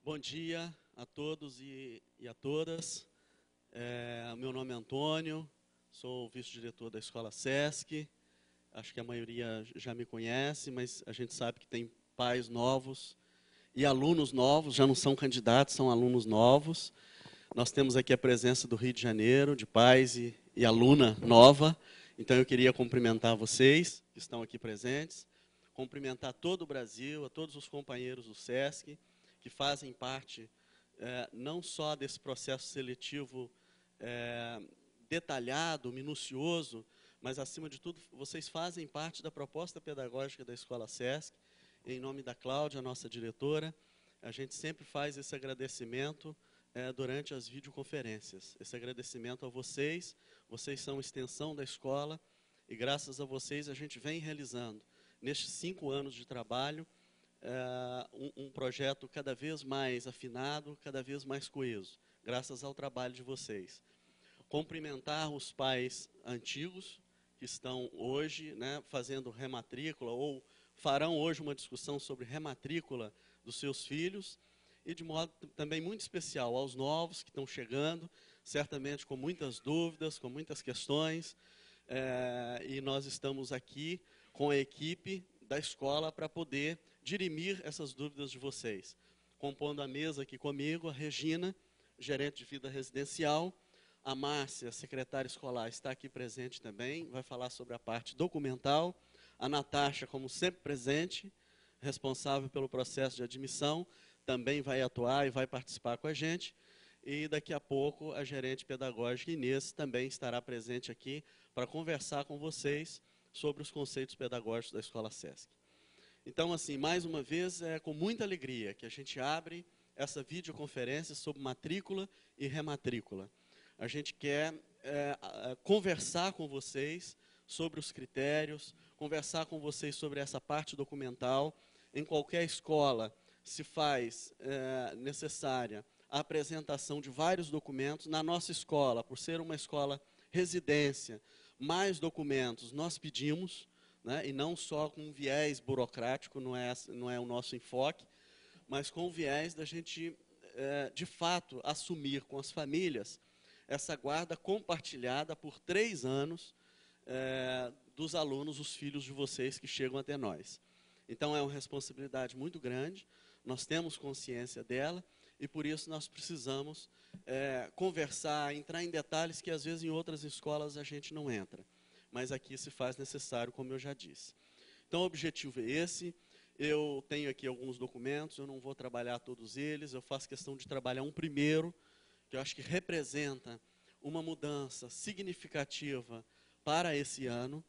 Bom dia a todos e a todas. Meu nome é Antônio, sou vice-diretor da Escola Sesc. Acho que a maioria já me conhece, mas a gente sabe que tem pais novos e alunos novos, já não são candidatos, são alunos novos. Nós temos aqui a presença do Rio de Janeiro, de pais e aluna nova. Então eu queria cumprimentar vocês que estão aqui presentes, cumprimentar todo o Brasil, a todos os companheiros do Sesc, que fazem parte não só desse processo seletivo detalhado, minucioso, mas, acima de tudo, vocês fazem parte da proposta pedagógica da Escola Sesc. Em nome da Cláudia, nossa diretora, a gente sempre faz esse agradecimento durante as videoconferências. Esse agradecimento a vocês, vocês são extensão da escola, e graças a vocês a gente vem realizando, nestes 5 anos de trabalho, um projeto cada vez mais afinado, cada vez mais coeso, graças ao trabalho de vocês. Cumprimentar os pais antigos, que estão hoje fazendo rematrícula, ou farão hoje uma discussão sobre rematrícula dos seus filhos, e de modo também muito especial aos novos que estão chegando, certamente com muitas dúvidas, com muitas questões, e nós estamos aqui com a equipe da escola para poder dirimir essas dúvidas de vocês. Compondo a mesa aqui comigo, a Regina, gerente de vida residencial, a Márcia, secretária escolar, está aqui presente também, vai falar sobre a parte documental, a Natasha, como sempre presente, responsável pelo processo de admissão, também vai atuar e vai participar com a gente, e daqui a pouco a gerente pedagógica Inês também estará presente aqui para conversar com vocês sobre os conceitos pedagógicos da Escola Sesc. Então, assim, mais uma vez, é com muita alegria que a gente abre essa videoconferência sobre matrícula e rematrícula. A gente quer conversar com vocês sobre os critérios, conversar com vocês sobre essa parte documental. Em qualquer escola se faz necessária a apresentação de vários documentos. Na nossa escola, por ser uma escola residência, mais documentos nós pedimos, e não só com viés burocrático, não é o nosso enfoque, mas com o viés da gente, de fato, assumir com as famílias essa guarda compartilhada por 3 anos dos alunos, os filhos de vocês que chegam até nós. Então, é uma responsabilidade muito grande, nós temos consciência dela, e por isso nós precisamos conversar, entrar em detalhes que às vezes em outras escolas a gente não entra. Mas aqui se faz necessário, como eu já disse. Então, o objetivo é esse. Eu tenho aqui alguns documentos, eu não vou trabalhar todos eles, eu faço questão de trabalhar um primeiro, que eu acho que representa uma mudança significativa para esse ano,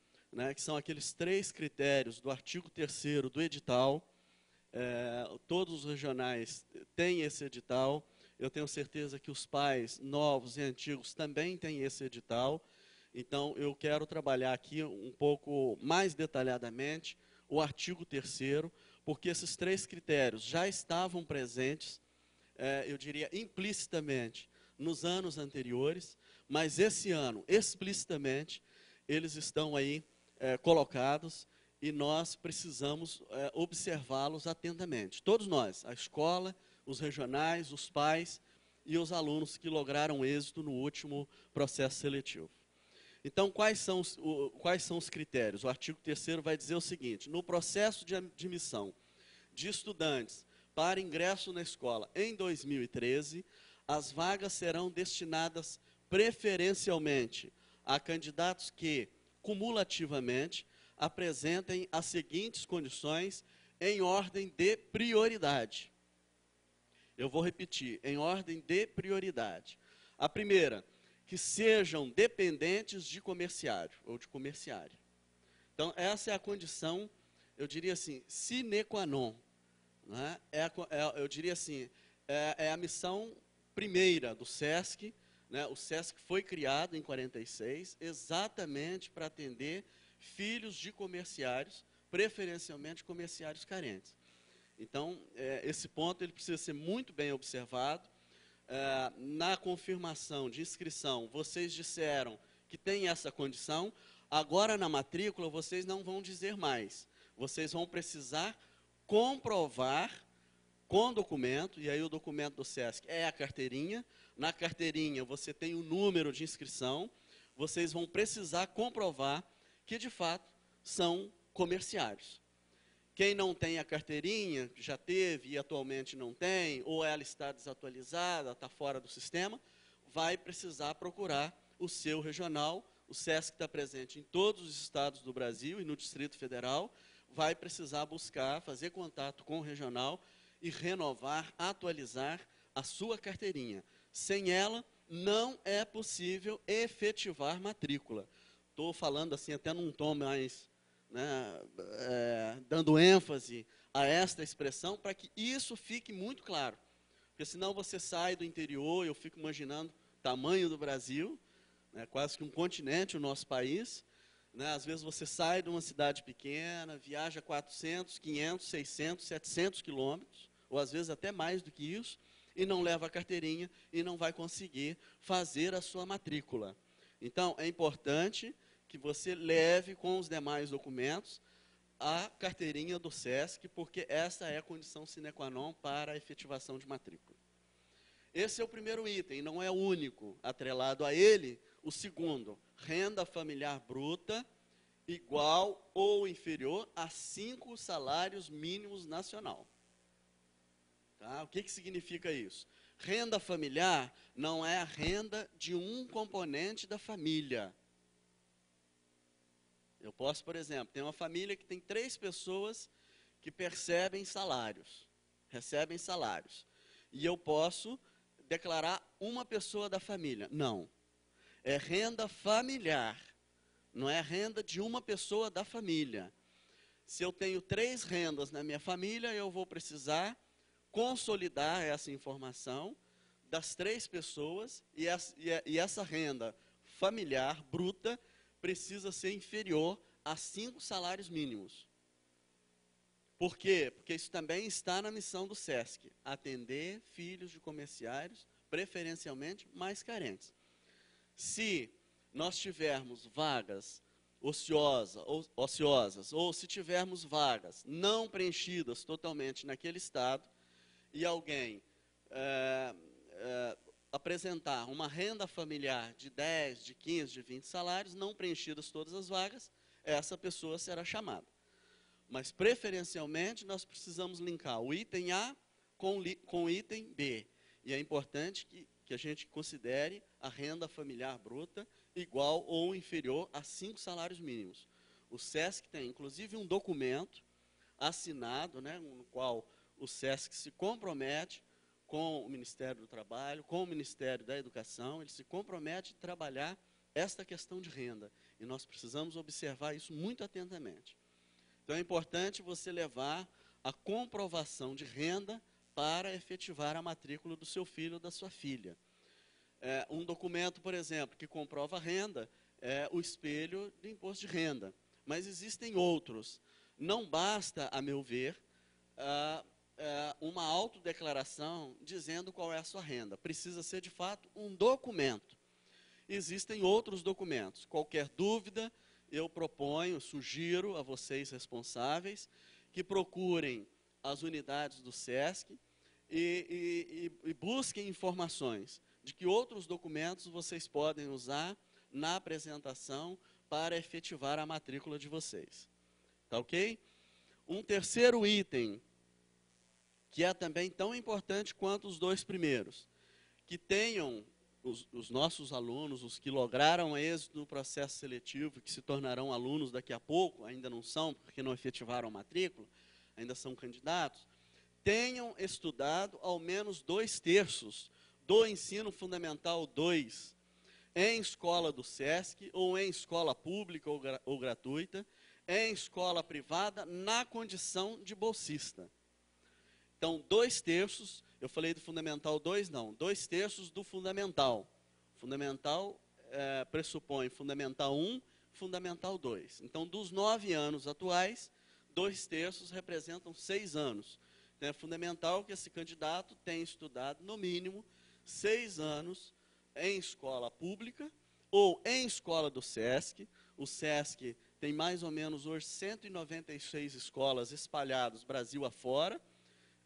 que são aqueles 3 critérios do artigo 3º do edital. Todos os regionais têm esse edital. Eu tenho certeza que os pais novos e antigos também têm esse edital. Então, eu quero trabalhar aqui um pouco mais detalhadamente o artigo 3º, porque esses 3 critérios já estavam presentes, eu diria implicitamente, nos anos anteriores, mas esse ano, explicitamente, eles estão aí colocados e nós precisamos observá-los atentamente. Todos nós, a escola, os regionais, os pais e os alunos que lograram êxito no último processo seletivo. Então, quais são os critérios? O artigo 3º vai dizer o seguinte: no processo de admissão de estudantes para ingresso na escola em 2013, as vagas serão destinadas preferencialmente a candidatos que, cumulativamente, apresentem as seguintes condições em ordem de prioridade. Eu vou repetir, em ordem de prioridade. A primeira, que sejam dependentes de comerciário ou de comerciária. Então, essa é a condição, eu diria assim, sine qua non. Eu diria assim, é a missão primeira do Sesc. O Sesc foi criado em 46 exatamente para atender filhos de comerciários, preferencialmente comerciários carentes. Então, esse ponto ele precisa ser muito bem observado. Na confirmação de inscrição, vocês disseram que tem essa condição. Agora, na matrícula, vocês não vão dizer mais. Vocês vão precisar comprovar com documento, e aí o documento do SESC é a carteirinha. Na carteirinha você tem o número de inscrição, vocês vão precisar comprovar que, de fato, são comerciários. Quem não tem a carteirinha, já teve e atualmente não tem, ou ela está desatualizada, está fora do sistema, vai precisar procurar o seu regional. O SESC está presente em todos os estados do Brasil e no Distrito Federal, vai precisar buscar, fazer contato com o regional e renovar, atualizar a sua carteirinha. Sem ela, não é possível efetivar matrícula. Estou falando assim até num tom mais, né, dando ênfase a esta expressão para que isso fique muito claro. Porque senão você sai do interior, eu fico imaginando o tamanho do Brasil, né, quase que um continente, o nosso país. Né, às vezes você sai de uma cidade pequena, viaja 400, 500, 600, 700 quilômetros, ou às vezes até mais do que isso, e não leva a carteirinha e não vai conseguir fazer a sua matrícula. Então, é importante que você leve com os demais documentos a carteirinha do SESC, porque essa é a condição sine qua non para a efetivação de matrícula. Esse é o primeiro item, não é o único. Atrelado a ele, o segundo, renda familiar bruta igual ou inferior a 5 salários mínimos nacional. Tá? O que significa isso? Renda familiar não é a renda de um componente da família. Eu posso, por exemplo, ter uma família que tem 3 pessoas que recebem salários. E eu posso declarar uma pessoa da família. Não. É renda familiar. Não é renda de uma pessoa da família. Se eu tenho 3 rendas na minha família, eu vou precisar consolidar essa informação das 3 pessoas e essa renda familiar bruta precisa ser inferior a 5 salários mínimos. Por quê? Porque isso também está na missão do SESC, atender filhos de comerciários, preferencialmente mais carentes. Se nós tivermos vagas ociosas, ou se tivermos vagas não preenchidas totalmente naquele estado, e alguém apresentar uma renda familiar de 10, de 15, de 20 salários, não preenchidas todas as vagas, essa pessoa será chamada. Mas, preferencialmente, nós precisamos linkar o item A com o item B. E é importante que a gente considere a renda familiar bruta igual ou inferior a 5 salários mínimos. O SESC tem, inclusive, um documento assinado, né, no qual o SESC se compromete com o Ministério do Trabalho, com o Ministério da Educação, ele se compromete a trabalhar esta questão de renda. E nós precisamos observar isso muito atentamente. Então, é importante você levar a comprovação de renda para efetivar a matrícula do seu filho ou da sua filha. Um documento, por exemplo, que comprova a renda é o espelho de imposto de renda. Mas existem outros. Não basta, a meu ver, uma autodeclaração dizendo qual é a sua renda. Precisa ser, de fato, um documento. Existem outros documentos. Qualquer dúvida, eu proponho, sugiro a vocês responsáveis que procurem as unidades do SESC e busquem informações de que outros documentos vocês podem usar na apresentação para efetivar a matrícula de vocês. Tá ok? Um terceiro item, que é também tão importante quanto os 2 primeiros, que tenham os nossos alunos, os que lograram êxito no processo seletivo, que se tornarão alunos daqui a pouco, ainda não são, porque não efetivaram a matrícula, ainda são candidatos, tenham estudado ao menos 2/3 do ensino fundamental 2 em escola do SESC, ou em escola pública ou gratuita, em escola privada, na condição de bolsista. Então, 2/3, eu falei do Fundamental 2, não, 2/3 do Fundamental. Fundamental pressupõe Fundamental 1, Fundamental 2. Então, dos 9 anos atuais, 2/3 representam 6 anos. Então, é fundamental que esse candidato tenha estudado, no mínimo, 6 anos em escola pública ou em escola do SESC. O SESC tem mais ou menos hoje 196 escolas espalhadas Brasil afora.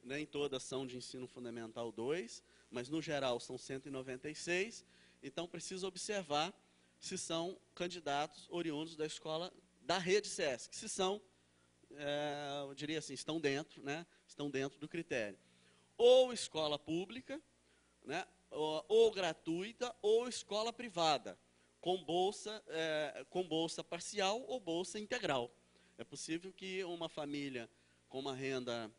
nem todas são de ensino fundamental 2, mas no geral são 196, então precisa observar se são candidatos oriundos da escola da rede SESC, se são, eu diria assim, estão dentro, né, estão dentro do critério. Ou escola pública, né, ou gratuita, ou escola privada, com bolsa parcial ou bolsa integral. É possível que uma família com uma renda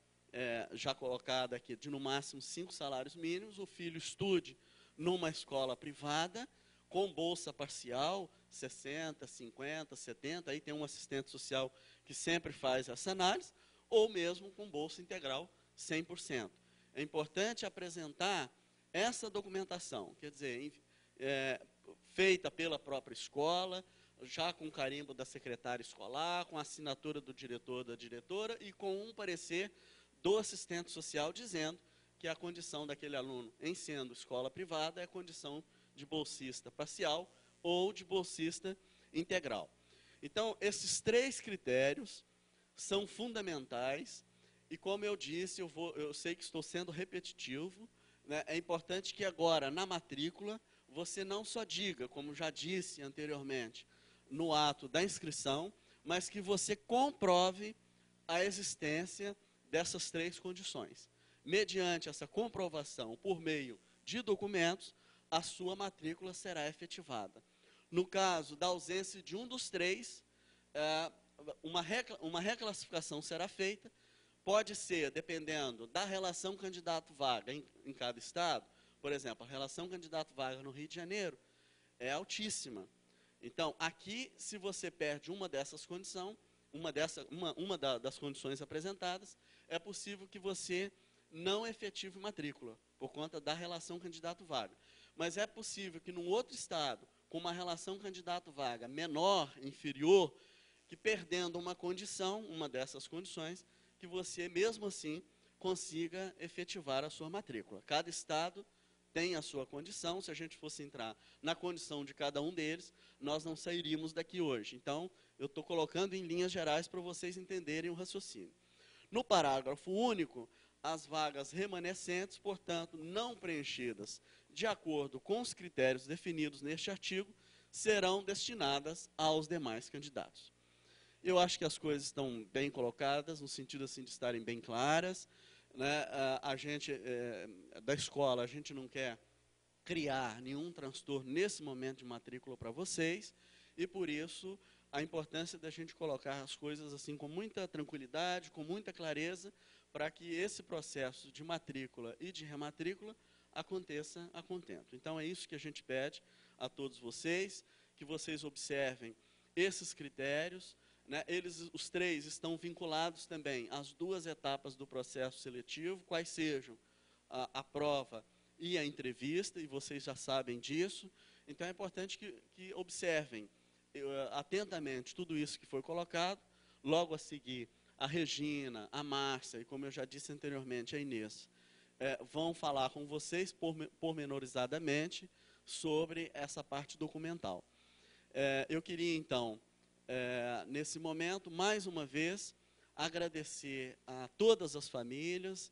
já colocada aqui de no máximo 5 salários mínimos, o filho estude numa escola privada, com bolsa parcial, 60, 50, 70, aí tem um assistente social que sempre faz essa análise, ou mesmo com bolsa integral 100%. É importante apresentar essa documentação, quer dizer, feita pela própria escola, já com carimbo da secretária escolar, com a assinatura do diretor ou da diretora e com um parecer do assistente social dizendo que a condição daquele aluno, em sendo escola privada, é a condição de bolsista parcial ou de bolsista integral. Então, esses 3 critérios são fundamentais e, como eu disse, eu sei que estou sendo repetitivo, né, é importante que agora, na matrícula, você não só diga, como já disse anteriormente, no ato da inscrição, mas que você comprove a existência dessas 3 condições. Mediante essa comprovação por meio de documentos, a sua matrícula será efetivada. No caso da ausência de um dos 3, uma reclassificação será feita, pode ser, dependendo da relação candidato-vaga em cada estado. Por exemplo, a relação candidato-vaga no Rio de Janeiro é altíssima. Então, aqui, se você perde uma dessas condições, das condições apresentadas, é possível que você não efetive matrícula, por conta da relação candidato-vaga. Mas é possível que num outro estado, com uma relação candidato-vaga menor, inferior, que perdendo uma condição, uma dessas condições, que você, mesmo assim, consiga efetivar a sua matrícula. Cada estado tem a sua condição, se a gente fosse entrar na condição de cada um deles, nós não sairíamos daqui hoje. Então, eu estou colocando em linhas gerais para vocês entenderem o raciocínio. No parágrafo único, as vagas remanescentes, portanto, não preenchidas de acordo com os critérios definidos neste artigo, serão destinadas aos demais candidatos. Eu acho que as coisas estão bem colocadas, no sentido assim de estarem bem claras, né? A gente, da escola, a gente não quer criar nenhum transtorno nesse momento de matrícula para vocês, e por isso a importância da gente colocar as coisas assim com muita tranquilidade, com muita clareza, para que esse processo de matrícula e de rematrícula aconteça a contento. Então é isso que a gente pede a todos vocês, que vocês observem esses critérios, né? Os 3 estão vinculados também às 2 etapas do processo seletivo, quais sejam a prova e a entrevista, e vocês já sabem disso. Então é importante que observem atentamente tudo isso que foi colocado. Logo a seguir, a Regina, a Márcia e, como eu já disse anteriormente, a Inês, vão falar com vocês pormenorizadamente sobre essa parte documental. Eu queria, então, nesse momento, mais uma vez, agradecer a todas as famílias,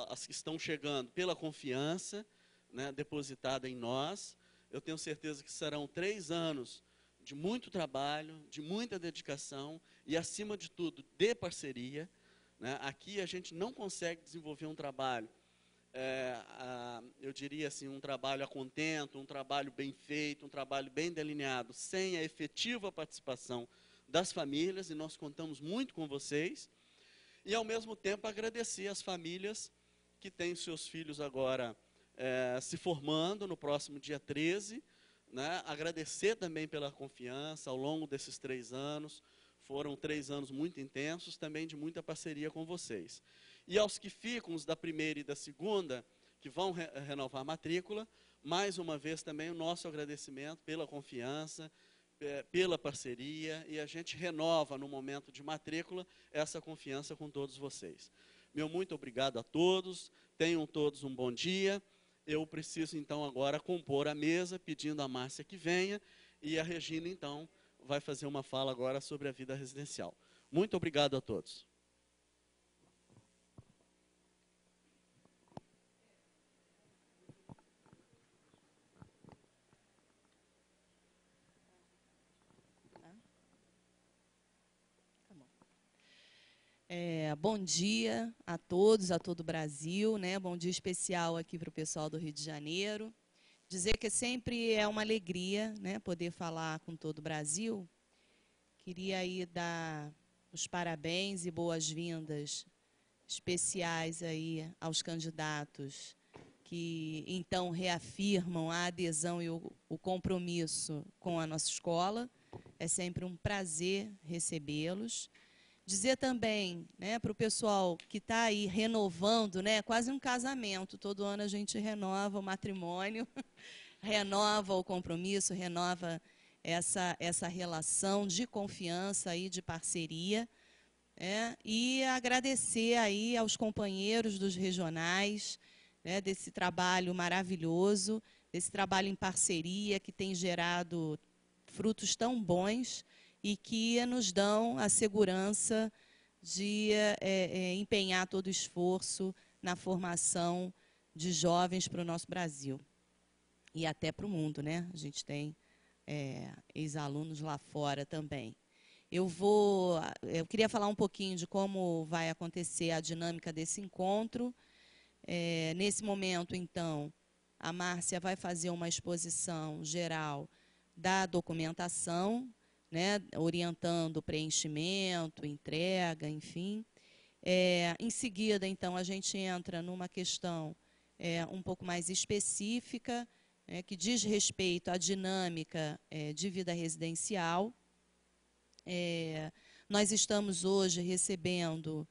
as que estão chegando pela confiança, né, depositada em nós. Eu tenho certeza que serão 3 anos de muito trabalho, de muita dedicação e, acima de tudo, de parceria, né? Aqui a gente não consegue desenvolver um trabalho, eu diria assim, um trabalho a contento, um trabalho bem feito, um trabalho bem delineado, sem a efetiva participação das famílias, e nós contamos muito com vocês. E, ao mesmo tempo, agradecer às famílias que têm seus filhos agora se formando no próximo dia 13, né? Agradecer também pela confiança ao longo desses 3 anos. Foram 3 anos muito intensos, também de muita parceria com vocês. E aos que ficam, os da primeira e da segunda, que vão renovar a matrícula, mais uma vez também o nosso agradecimento pela confiança, pela parceria, e a gente renova no momento de matrícula essa confiança com todos vocês. Meu muito obrigado a todos, tenham todos um bom dia. Eu preciso então agora compor a mesa, pedindo a Márcia que venha, e a Regina então vai fazer uma fala agora sobre a vida residencial. Muito obrigado a todos. Bom dia a todos, a todo o Brasil, né? Bom dia especial aqui para o pessoal do Rio de Janeiro. Dizer que sempre é uma alegria, né, poder falar com todo o Brasil. Queria aí dar os parabéns e boas-vindas especiais aí aos candidatos que então reafirmam a adesão e o compromisso com a nossa escola. É sempre um prazer recebê-los. Dizer também, né, para o pessoal que está aí renovando, né, quase um casamento, todo ano a gente renova o matrimônio, renova o compromisso, renova essa relação de confiança e de parceria, e agradecer aí aos companheiros dos regionais, né, desse trabalho maravilhoso, desse trabalho em parceria que tem gerado frutos tão bons e que nos dão a segurança de empenhar todo o esforço na formação de jovens para o nosso Brasil. E até para o mundo, né? A gente tem ex-alunos lá fora também. Eu queria falar um pouquinho de como vai acontecer a dinâmica desse encontro. Nesse momento, então, a Márcia vai fazer uma exposição geral da documentação, né, orientando o preenchimento, entrega, enfim. Em seguida, então, a gente entra numa questão um pouco mais específica, que diz respeito à dinâmica de vida residencial. Nós estamos hoje recebendo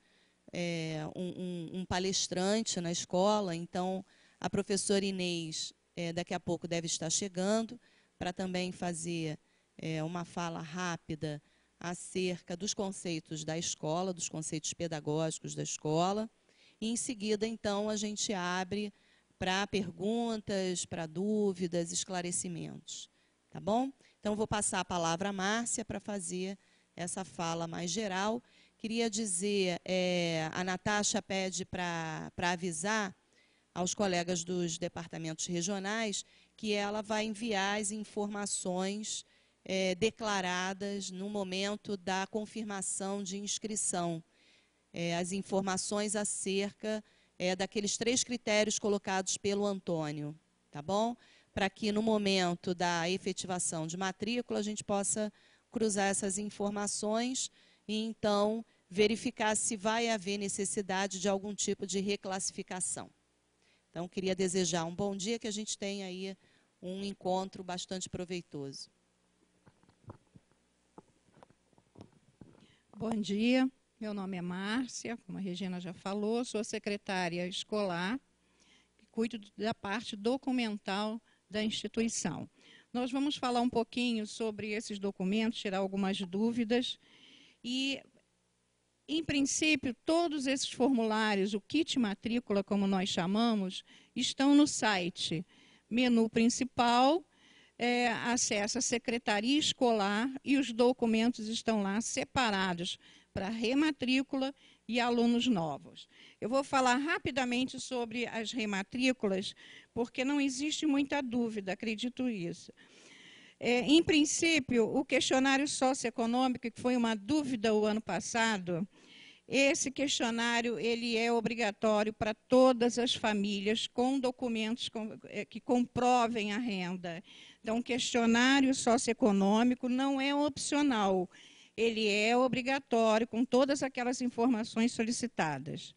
um palestrante na escola, então a professora Inês daqui a pouco deve estar chegando para também fazer uma fala rápida acerca dos conceitos da escola, dos conceitos pedagógicos da escola. E, em seguida, então, a gente abre para perguntas, para dúvidas, esclarecimentos. Tá bom? Então, vou passar a palavra à Márcia para fazer essa fala mais geral. Queria dizer, a Natasha pede para avisar aos colegas dos departamentos regionais que ela vai enviar as informações declaradas no momento da confirmação de inscrição. As informações acerca daqueles 3 critérios colocados pelo Antônio, tá bom? Para que no momento da efetivação de matrícula a gente possa cruzar essas informações e então verificar se vai haver necessidade de algum tipo de reclassificação. Então, queria desejar um bom dia, que a gente tenha aí um encontro bastante proveitoso. Bom dia, meu nome é Márcia, como a Regina já falou, sou secretária escolar, que cuido da parte documental da instituição. Nós vamos falar um pouquinho sobre esses documentos, tirar algumas dúvidas e, em princípio, todos esses formulários, o kit matrícula, como nós chamamos, estão no site. Menu principal, acessa a secretaria escolar e os documentos estão lá separados para rematrícula e alunos novos. Eu vou falar rapidamente sobre as rematrículas, porque não existe muita dúvida, acredito isso. Em princípio, o questionário socioeconômico, que foi uma dúvida o ano passado, esse questionário ele é obrigatório para todas as famílias com documentos que comprovem a renda. Então, o questionário socioeconômico não é opcional, ele é obrigatório com todas aquelas informações solicitadas.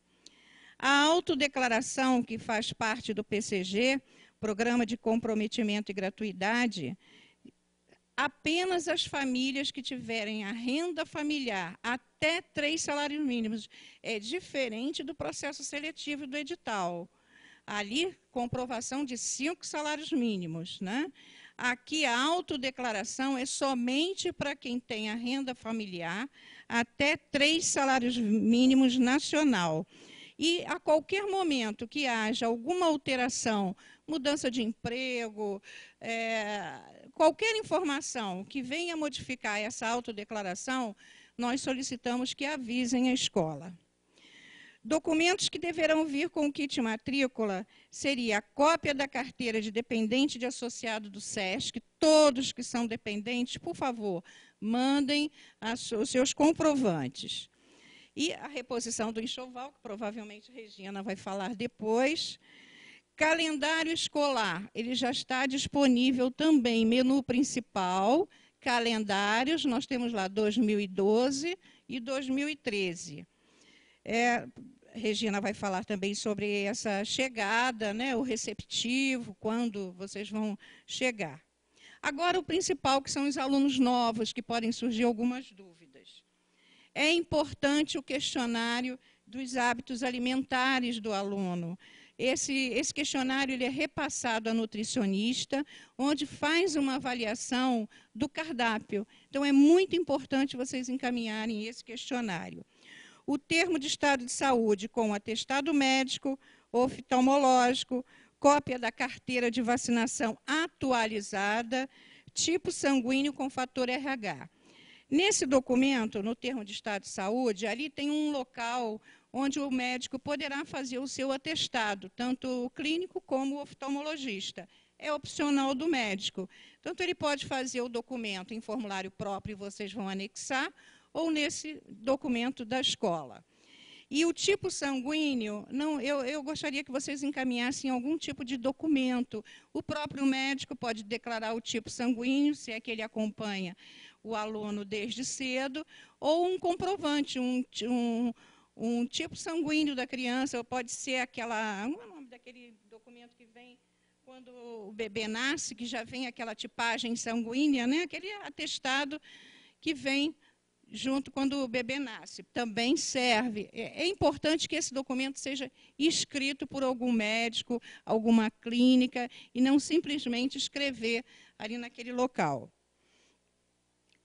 A autodeclaração, que faz parte do PCG, Programa de Comprometimento e Gratuidade, apenas as famílias que tiverem a renda familiar até 3 salários mínimos. É diferente do processo seletivo do edital. Ali, comprovação de 5 salários mínimos, né? Aqui, a autodeclaração é somente para quem tem a renda familiar até 3 salários mínimos nacional. E, a qualquer momento que haja alguma alteração, mudança de emprego, qualquer informação que venha modificar essa autodeclaração, nós solicitamos que avisem a escola. Documentos que deverão vir com o kit matrícula seria a cópia da carteira de dependente de associado do SESC. Todos que são dependentes, por favor, mandem os seus comprovantes. E a reposição do enxoval, que provavelmente a Regina vai falar depois. Calendário escolar, ele já está disponível também, menu principal, calendários, nós temos lá 2012 e 2013. Regina vai falar também sobre essa chegada, né, o receptivo, quando vocês vão chegar. Agora, o principal, que são os alunos novos, que podem surgir algumas dúvidas. É importante o questionário dos hábitos alimentares do aluno. Esse questionário ele é repassado à nutricionista, onde faz uma avaliação do cardápio. Então, é muito importante vocês encaminharem esse questionário. O termo de estado de saúde com atestado médico, oftalmológico, cópia da carteira de vacinação atualizada, tipo sanguíneo com fator RH. Nesse documento, no termo de estado de saúde, ali tem um local onde o médico poderá fazer o seu atestado, tanto o clínico como o oftalmologista. É opcional do médico. Tanto ele pode fazer o documento em formulário próprio, e vocês vão anexar, ou nesse documento da escola. E o tipo sanguíneo, eu gostaria que vocês encaminhassem algum tipo de documento. O próprio médico pode declarar o tipo sanguíneo, se é que ele acompanha o aluno desde cedo, ou um comprovante, um tipo sanguíneo da criança, ou pode ser aquela... Como é o nome daquele documento que vem quando o bebê nasce, que já vem aquela tipagem sanguínea, né? Aquele atestado que vem junto quando o bebê nasce, também serve. É importante que esse documento seja escrito por algum médico, alguma clínica, e não simplesmente escrever ali naquele local.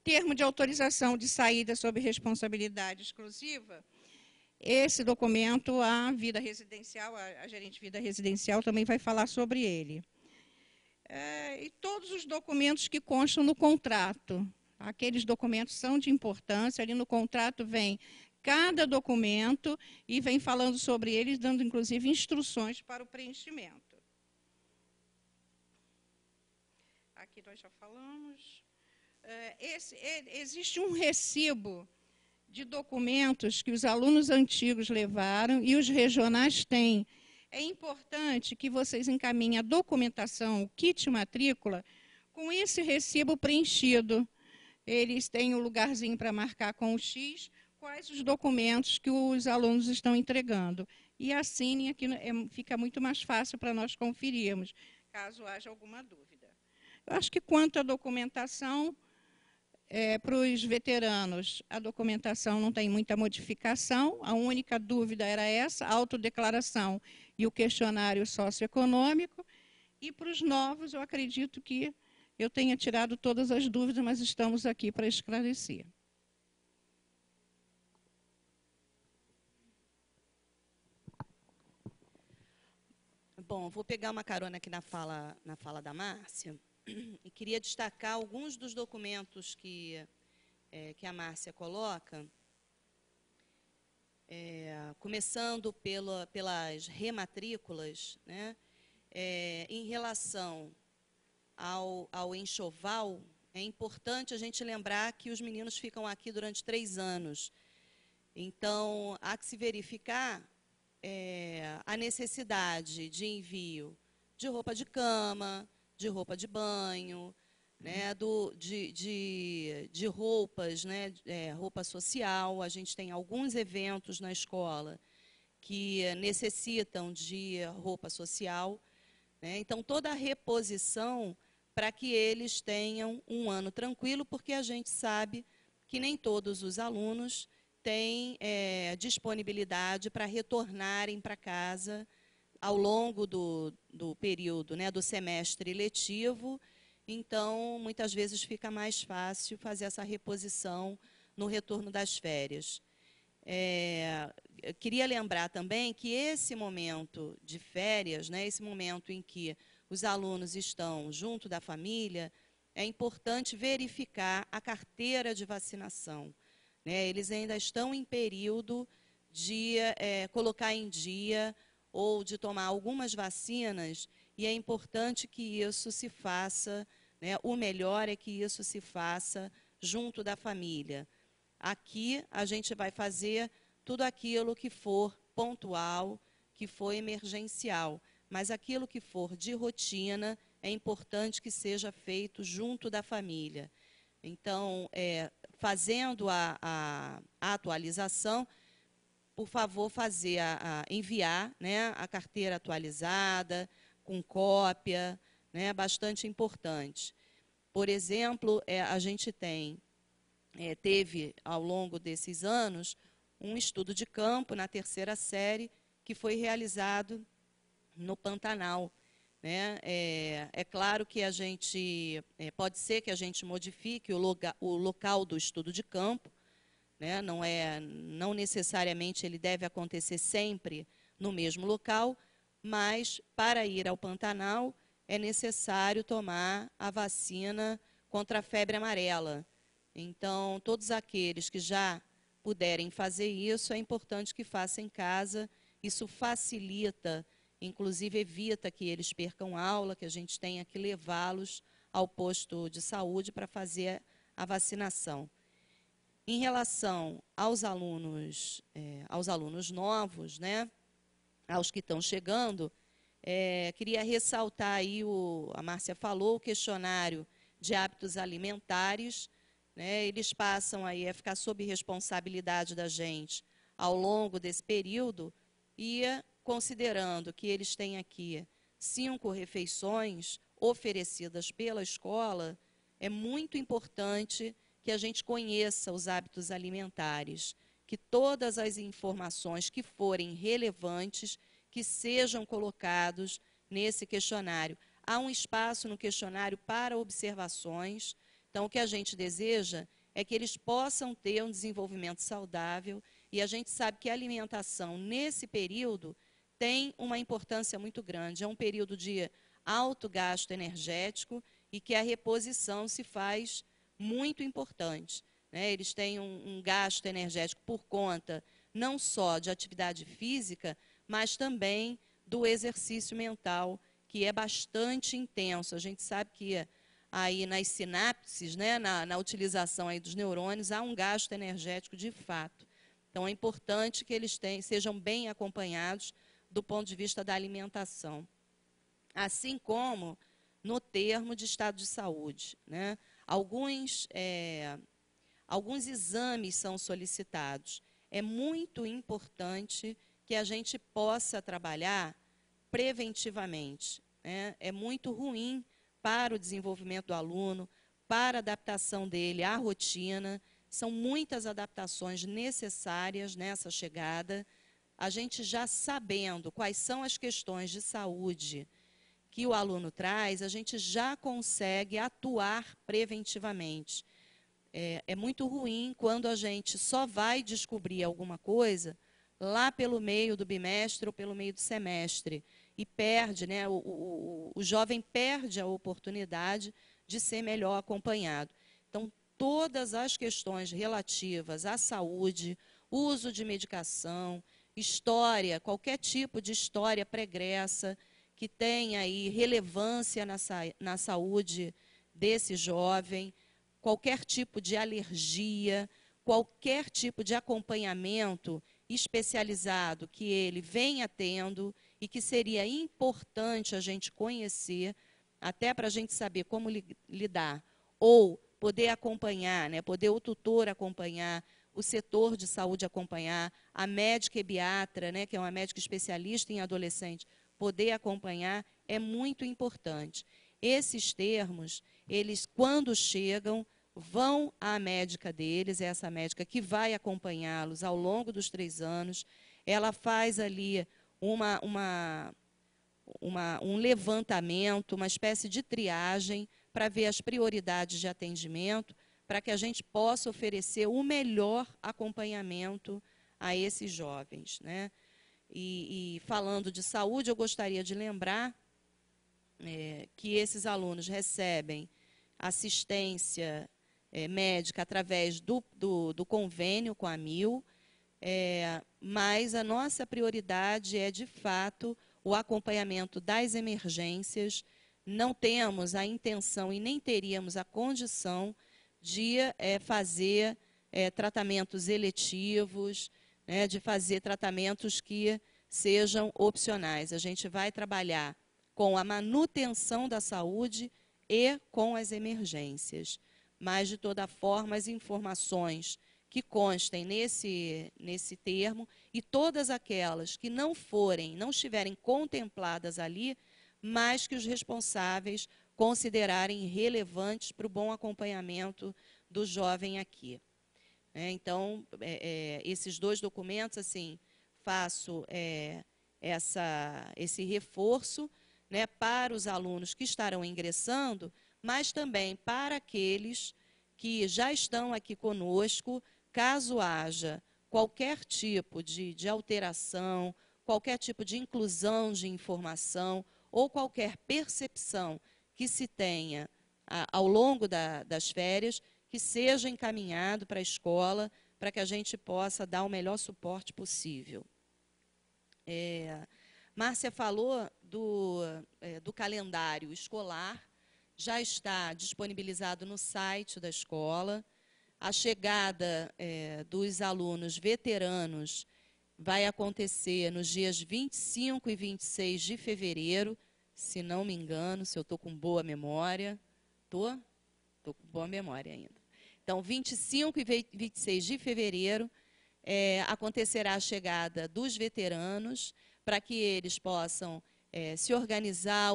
Termo de autorização de saída sob responsabilidade exclusiva, esse documento, a vida residencial, a gerente de vida residencial também vai falar sobre ele. E todos os documentos que constam no contrato. Aqueles documentos são de importância, ali no contrato vem cada documento e vem falando sobre eles, dando inclusive instruções para o preenchimento. Aqui nós já falamos. Existe um recibo de documentos que os alunos antigos levaram e os regionais têm. É importante que vocês encaminhem a documentação, o kit matrícula, com esse recibo preenchido. Eles têm um lugarzinho para marcar com o X quais os documentos que os alunos estão entregando. E assinem aqui, fica muito mais fácil para nós conferirmos, caso haja alguma dúvida. Eu acho que quanto à documentação, para os veteranos, a documentação não tem muita modificação. A única dúvida era essa, a autodeclaração e o questionário socioeconômico. E para os novos, eu acredito que eu tenha tirado todas as dúvidas, mas estamos aqui para esclarecer. Bom, vou pegar uma carona aqui na fala da Márcia e queria destacar alguns dos documentos que a Márcia coloca, começando pelas rematrículas, né, em relação ao enxoval. É importante a gente lembrar que os meninos ficam aqui durante 3 anos. Então, há que se verificar a necessidade de envio de roupa de cama, de roupa de banho, né, de roupas, né, roupa social. A gente tem alguns eventos na escola que necessitam de roupa social, né? Então, toda a reposição para que eles tenham um ano tranquilo, porque a gente sabe que nem todos os alunos têm disponibilidade para retornarem para casa ao longo do período, né, do semestre letivo. Então, muitas vezes fica mais fácil fazer essa reposição no retorno das férias. Eu queria lembrar também que esse momento de férias, né, esse momento em que os alunos estão junto da família, é importante verificar a carteira de vacinação, né? Eles ainda estão em período de colocar em dia ou de tomar algumas vacinas, e é importante que isso se faça, né, o melhor é que isso se faça junto da família. Aqui a gente vai fazer tudo aquilo que for pontual, que for emergencial. Mas aquilo que for de rotina, é importante que seja feito junto da família. Então, fazendo a atualização, por favor, enviar, né, a carteira atualizada, com cópia, né, bastante importante. Por exemplo, a gente teve, ao longo desses anos, um estudo de campo na 3ª série, que foi realizado no Pantanal. Né? É claro que pode ser que a gente modifique o local do estudo de campo, né? Não necessariamente ele deve acontecer sempre no mesmo local, mas para ir ao Pantanal é necessário tomar a vacina contra a febre amarela. Então, todos aqueles que já puderem fazer isso, é importante que façam em casa. Isso facilita, inclusive evita que eles percam aula, que a gente tenha que levá-los ao posto de saúde para fazer a vacinação. Em relação aos alunos novos, né, aos que estão chegando, queria ressaltar aí, a Márcia falou, o questionário de hábitos alimentares, né, eles passam aí a ficar sob responsabilidade da gente ao longo desse período, e considerando que eles têm aqui 5 refeições oferecidas pela escola, é muito importante que a gente conheça os hábitos alimentares, que todas as informações que forem relevantes, que sejam colocados nesse questionário. Há um espaço no questionário para observações, então o que a gente deseja é que eles possam ter um desenvolvimento saudável, e a gente sabe que a alimentação, nesse período, tem uma importância muito grande. É um período de alto gasto energético e que a reposição se faz muito importante. Né? Eles têm um gasto energético por conta não só de atividade física, mas também do exercício mental, que é bastante intenso. A gente sabe que aí nas sinapses, né, na utilização aí dos neurônios, há um gasto energético de fato. Então, é importante que eles sejam bem acompanhados do ponto de vista da alimentação. Assim como no termo de estado de saúde. Né? Alguns exames são solicitados. É muito importante que a gente possa trabalhar preventivamente. Né? É muito ruim para o desenvolvimento do aluno, para a adaptação dele à rotina. São muitas adaptações necessárias nessa chegada. A gente já sabendo quais são as questões de saúde que o aluno traz, a gente já consegue atuar preventivamente. É muito ruim quando a gente só vai descobrir alguma coisa lá pelo meio do bimestre ou pelo meio do semestre, e perde, né, o jovem perde a oportunidade de ser melhor acompanhado. Então, todas as questões relativas à saúde, uso de medicação, história, qualquer tipo de história pregressa, que tenha aí relevância na saúde desse jovem, qualquer tipo de alergia, qualquer tipo de acompanhamento especializado que ele venha tendo e que seria importante a gente conhecer, até para a gente saber como lidar, ou poder acompanhar, né, poder o tutor acompanhar, o setor de saúde acompanhar, a médica ebiatra, né, que é uma médica especialista em adolescente, poder acompanhar, é muito importante. Esses termos, eles, quando chegam, vão à médica deles, é essa médica que vai acompanhá-los ao longo dos 3 anos, ela faz ali um levantamento, uma espécie de triagem, para ver as prioridades de atendimento, para que a gente possa oferecer o melhor acompanhamento a esses jovens. Né? E falando de saúde, eu gostaria de lembrar que esses alunos recebem assistência médica através do convênio com a AMIL, mas a nossa prioridade é, de fato, o acompanhamento das emergências. Não temos a intenção e nem teríamos a condição de fazer tratamentos eletivos, né, de fazer tratamentos que sejam opcionais. A gente vai trabalhar com a manutenção da saúde e com as emergências. Mas, de toda forma, as informações que constem nesse termo e todas aquelas que não estiverem contempladas ali, mas que os responsáveis considerarem relevantes para o bom acompanhamento do jovem aqui. Então, esses dois documentos, assim, faço esse reforço, né, para os alunos que estarão ingressando, mas também para aqueles que já estão aqui conosco, caso haja qualquer tipo de alteração, qualquer tipo de inclusão de informação ou qualquer percepção que se tenha ao longo das férias, que seja encaminhado para a escola, para que a gente possa dar o melhor suporte possível. Márcia falou do calendário escolar, já está disponibilizado no site da escola. A chegada dos alunos veteranos vai acontecer nos dias 25 e 26 de fevereiro, se não me engano, se eu estou com boa memória. Estou com boa memória ainda. Então, 25 e 26 de fevereiro, acontecerá a chegada dos veteranos, para que eles possam se organizar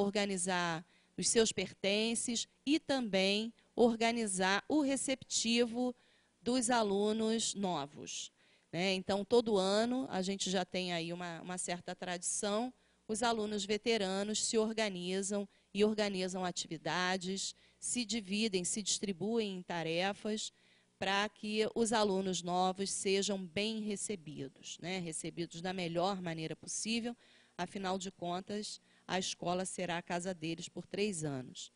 os seus pertences e também organizar o receptivo dos alunos novos. Então, todo ano, a gente já tem aí uma certa tradição, os alunos veteranos se organizam e organizam atividades, se dividem, se distribuem em tarefas, para que os alunos novos sejam bem recebidos, recebidos da melhor maneira possível. Afinal de contas, a escola será a casa deles por 3 anos.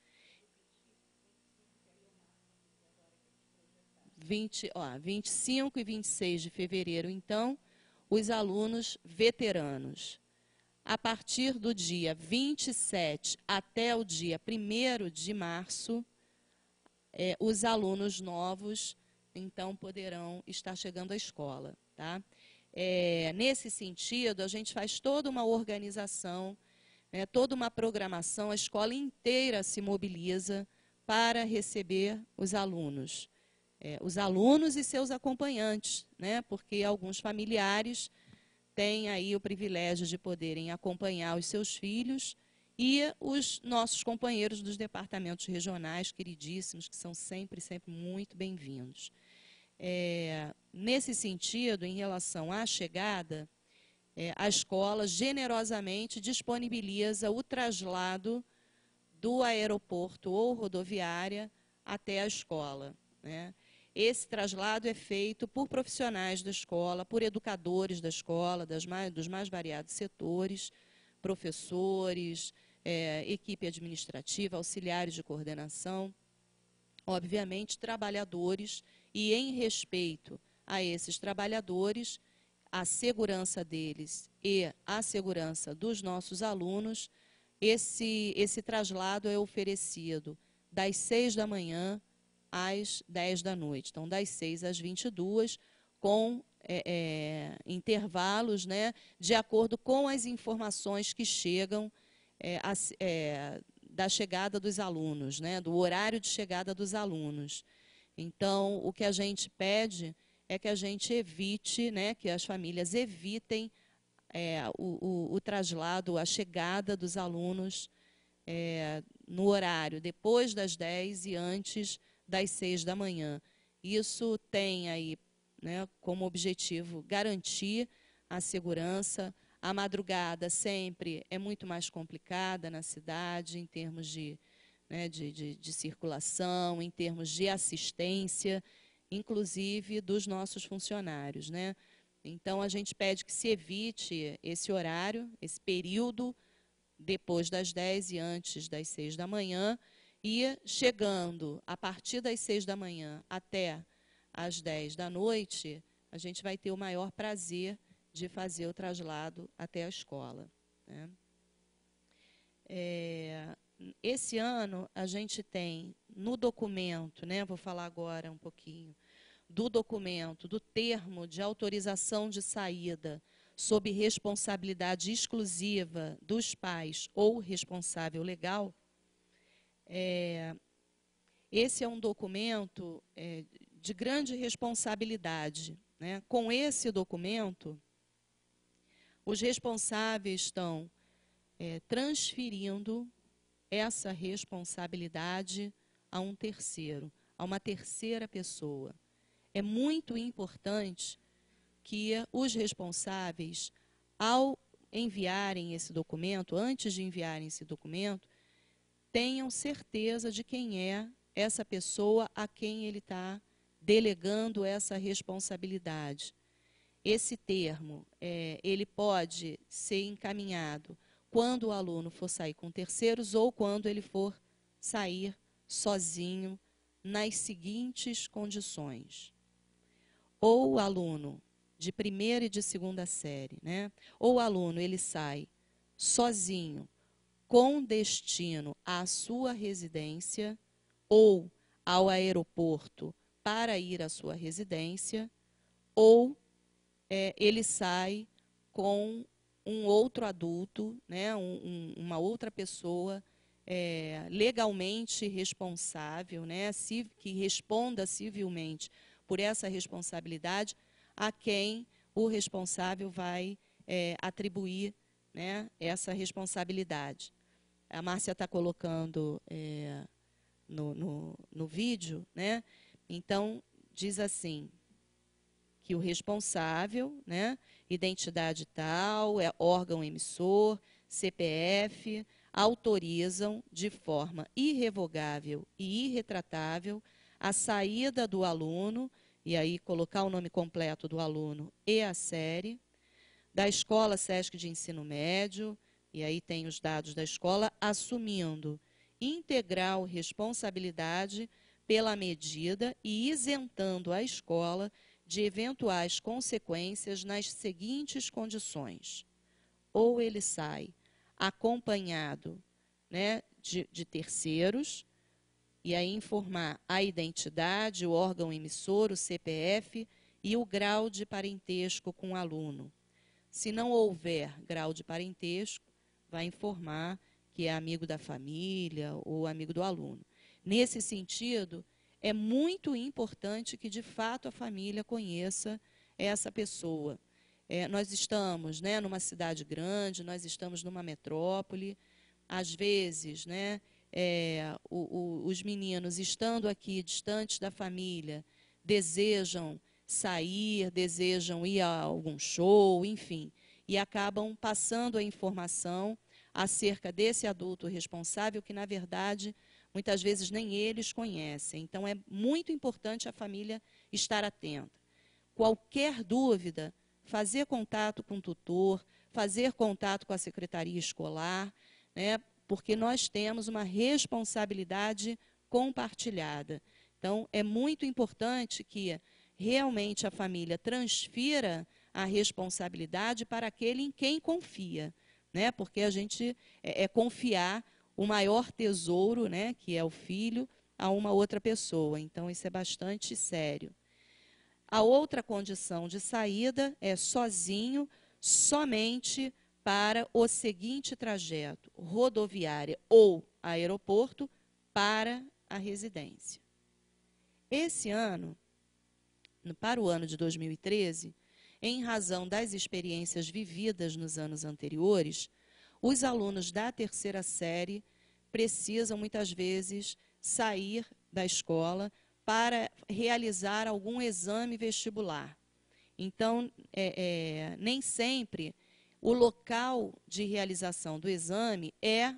25 e 26 de fevereiro, então, os alunos veteranos. A partir do dia 27 até o dia 1º de março, os alunos novos, então, poderão estar chegando à escola. Tá? Nesse sentido, a gente faz toda uma organização, toda uma programação, a escola inteira se mobiliza para receber os alunos e seus acompanhantes, porque alguns familiares têm aí o privilégio de poderem acompanhar os seus filhos e os nossos companheiros dos departamentos regionais, queridíssimos, que são sempre muito bem-vindos. Nesse sentido, em relação à chegada, a escola generosamente disponibiliza o traslado do aeroporto ou rodoviária até a escola. Esse traslado é feito por profissionais da escola, por educadores da escola, dos mais variados setores, professores, equipe administrativa, auxiliares de coordenação, obviamente trabalhadores, e em respeito a esses trabalhadores, a segurança deles e a segurança dos nossos alunos, esse traslado é oferecido das 6 da manhã às 10 da noite. Então, das 6 às 22, com intervalos, de acordo com as informações que chegam da chegada dos alunos, do horário de chegada dos alunos. Então, o que a gente pede é que a gente evite, que as famílias evitem o traslado, a chegada dos alunos no horário depois das 10 e antes das 6 da manhã. Isso tem aí, como objetivo garantir a segurança. A madrugada sempre é muito mais complicada na cidade, em termos de circulação, em termos de assistência, inclusive dos nossos funcionários. Então, a gente pede que se evite esse horário, esse período, depois das 10 e antes das 6 da manhã, e chegando a partir das 6 da manhã até às 10 da noite, a gente vai ter o maior prazer de fazer o traslado até a escola. Esse ano, a gente tem no documento, vou falar agora um pouquinho, do documento, do termo de autorização de saída sob responsabilidade exclusiva dos pais ou responsável legal, esse é um documento de grande responsabilidade, né? Com esse documento, os responsáveis estão transferindo essa responsabilidade a um terceiro, a uma terceira pessoa. É muito importante que os responsáveis, ao enviarem esse documento, antes de enviarem esse documento, tenham certeza de quem é essa pessoa a quem ele está delegando essa responsabilidade. Esse termo, ele pode ser encaminhado quando o aluno for sair com terceiros ou quando ele for sair sozinho, nas seguintes condições. Ou o aluno de primeira e de segunda série, né? Ou o aluno ele sai sozinho, com destino à sua residência ou ao aeroporto para ir à sua residência, ou ele sai com um outro adulto, né, uma outra pessoa legalmente responsável, né, que responda civilmente por essa responsabilidade, a quem o responsável vai atribuir, né, essa responsabilidade. A Márcia está colocando no vídeo, né? Então, diz assim, que o responsável, né, identidade tal, órgão emissor, CPF, autorizam de forma irrevogável e irretratável a saída do aluno, e aí colocar o nome completo do aluno e a série, da Escola Sesc de Ensino Médio, e aí tem os dados da escola, assumindo integral responsabilidade pela medida e isentando a escola de eventuais consequências nas seguintes condições. Ou ele sai acompanhado, né, de terceiros, e aí informar a identidade, o órgão emissor, o CPF e o grau de parentesco com o aluno. Se não houver grau de parentesco, vai informar que é amigo da família ou amigo do aluno. Nesse sentido, é muito importante que, de fato, a família conheça essa pessoa. Nós estamos, né, numa cidade grande, nós estamos numa metrópole. Às vezes, né, os meninos, estando aqui distantes da família, desejam sair, desejam ir a algum show, enfim, e acabam passando a informação acerca desse adulto responsável que, na verdade, muitas vezes nem eles conhecem. Então, é muito importante a família estar atenta. Qualquer dúvida, fazer contato com o tutor, fazer contato com a secretaria escolar, né, porque nós temos uma responsabilidade compartilhada. Então, é muito importante que realmente a família transfira a responsabilidade para aquele em quem confia, né, porque a gente confiar o maior tesouro, né, que é o filho, a uma outra pessoa. Então, isso é bastante sério. A outra condição de saída é sozinho, somente para o seguinte trajeto: rodoviária ou aeroporto para a residência. Esse ano, para o ano de 2013, em razão das experiências vividas nos anos anteriores, os alunos da terceira série precisam, muitas vezes, sair da escola para realizar algum exame vestibular. Então, nem sempre o local de realização do exame é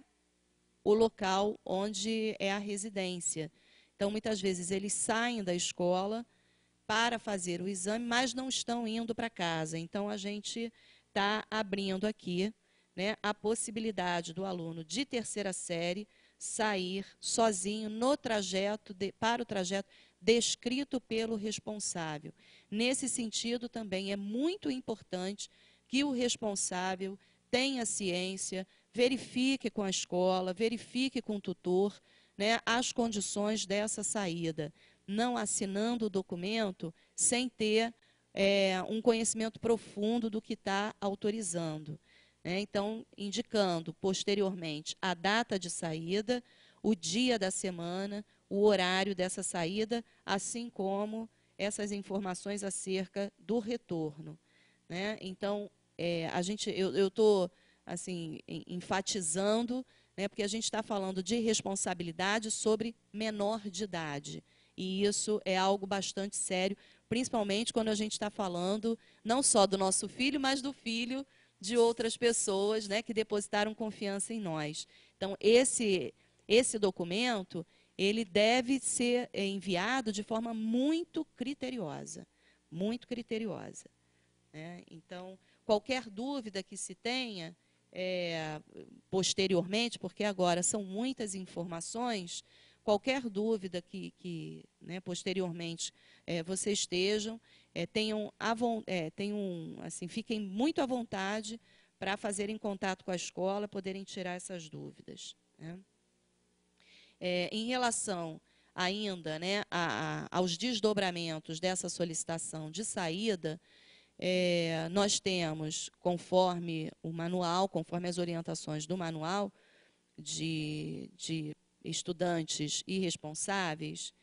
o local onde é a residência. Então, muitas vezes, eles saem da escola para fazer o exame, mas não estão indo para casa. Então, a gente está abrindo aqui, né, a possibilidade do aluno de terceira série sair sozinho no trajeto para o trajeto descrito pelo responsável. Nesse sentido, também é muito importante que o responsável tenha ciência, verifique com a escola, verifique com o tutor, né, as condições dessa saída. Não assinando o documento sem ter um conhecimento profundo do que está autorizando. Né? Então, indicando posteriormente a data de saída, o dia da semana, o horário dessa saída, assim como essas informações acerca do retorno. Né? Então, eu estou assim, enfatizando, né, porque a gente está falando de responsabilidade sobre menor de idade. E isso é algo bastante sério, principalmente quando a gente está falando não só do nosso filho, mas do filho de outras pessoas, né, que depositaram confiança em nós. Então, esse documento, ele deve ser enviado de forma muito criteriosa, muito criteriosa. Né? Então, qualquer dúvida que se tenha posteriormente, porque agora são muitas informações, qualquer dúvida que né, posteriormente vocês estejam, assim, fiquem muito à vontade para fazerem contato com a escola, poderem tirar essas dúvidas. Né? Em relação ainda, né, aos desdobramentos dessa solicitação de saída, nós temos, conforme o manual, conforme as orientações do manual de estudantes irresponsáveis,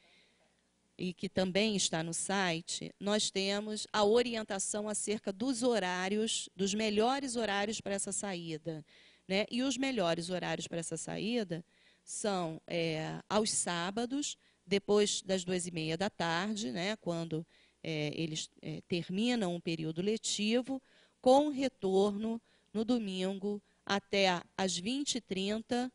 e que também está no site, nós temos a orientação acerca dos horários, dos melhores horários para essa saída. Né? E os melhores horários para essa saída são aos sábados, depois das 2h30 da tarde, né? Quando eles terminam um período letivo, com retorno no domingo até às 20h30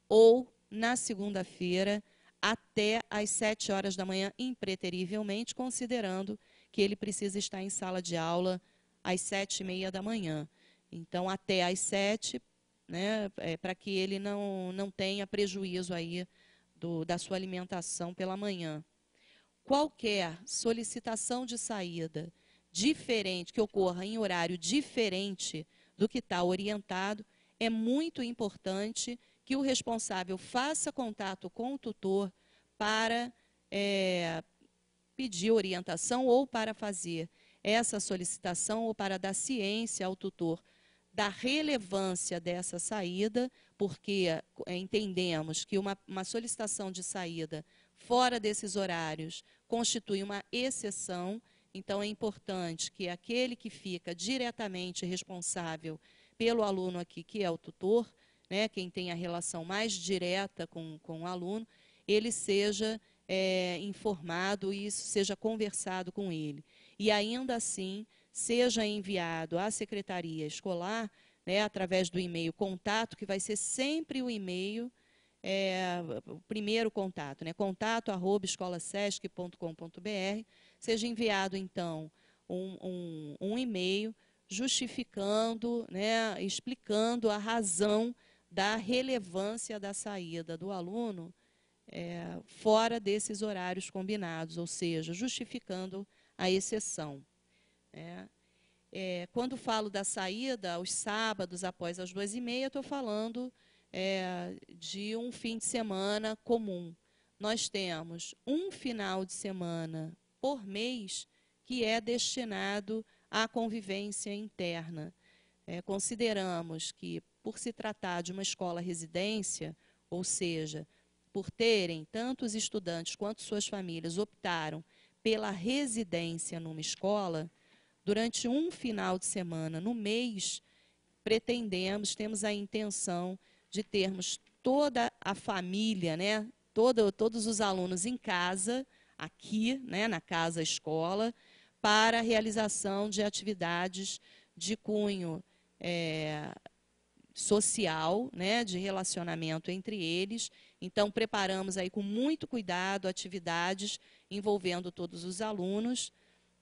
ou na segunda-feira até às 7 horas da manhã, impreterivelmente, considerando que ele precisa estar em sala de aula às 7h30 da manhã. Então, até às 7, né, para que ele não tenha prejuízo aí da sua alimentação pela manhã. Qualquer solicitação de saída diferente, que ocorra em horário diferente do que está orientado, é muito importante que o responsável faça contato com o tutor para pedir orientação ou para fazer essa solicitação ou para dar ciência ao tutor da relevância dessa saída, porque entendemos que uma solicitação de saída fora desses horários constitui uma exceção. Então, é importante que aquele que fica diretamente responsável pelo aluno aqui, que é o tutor, né, quem tem a relação mais direta com o aluno, ele seja informado e isso seja conversado com ele. E ainda assim, seja enviado à secretaria escolar, né, através do e-mail contato, que vai ser sempre o e-mail, o primeiro contato, né, contato@escolasesc.com.br, seja enviado, então, um e-mail justificando, né, explicando a razão da relevância da saída do aluno fora desses horários combinados, ou seja, justificando a exceção. Quando falo da saída aos sábados após as 2h30, estou falando de um fim de semana comum. Nós temos um final de semana por mês que é destinado à convivência interna. Consideramos que, por se tratar de uma escola-residência, ou seja, por terem tanto os estudantes quanto suas famílias optaram pela residência numa escola, durante um final de semana no mês, temos a intenção de termos toda a família, né, todos os alunos em casa, aqui, né, na casa-escola, para a realização de atividades de cunho social, né, de relacionamento entre eles. Então, preparamos aí com muito cuidado atividades envolvendo todos os alunos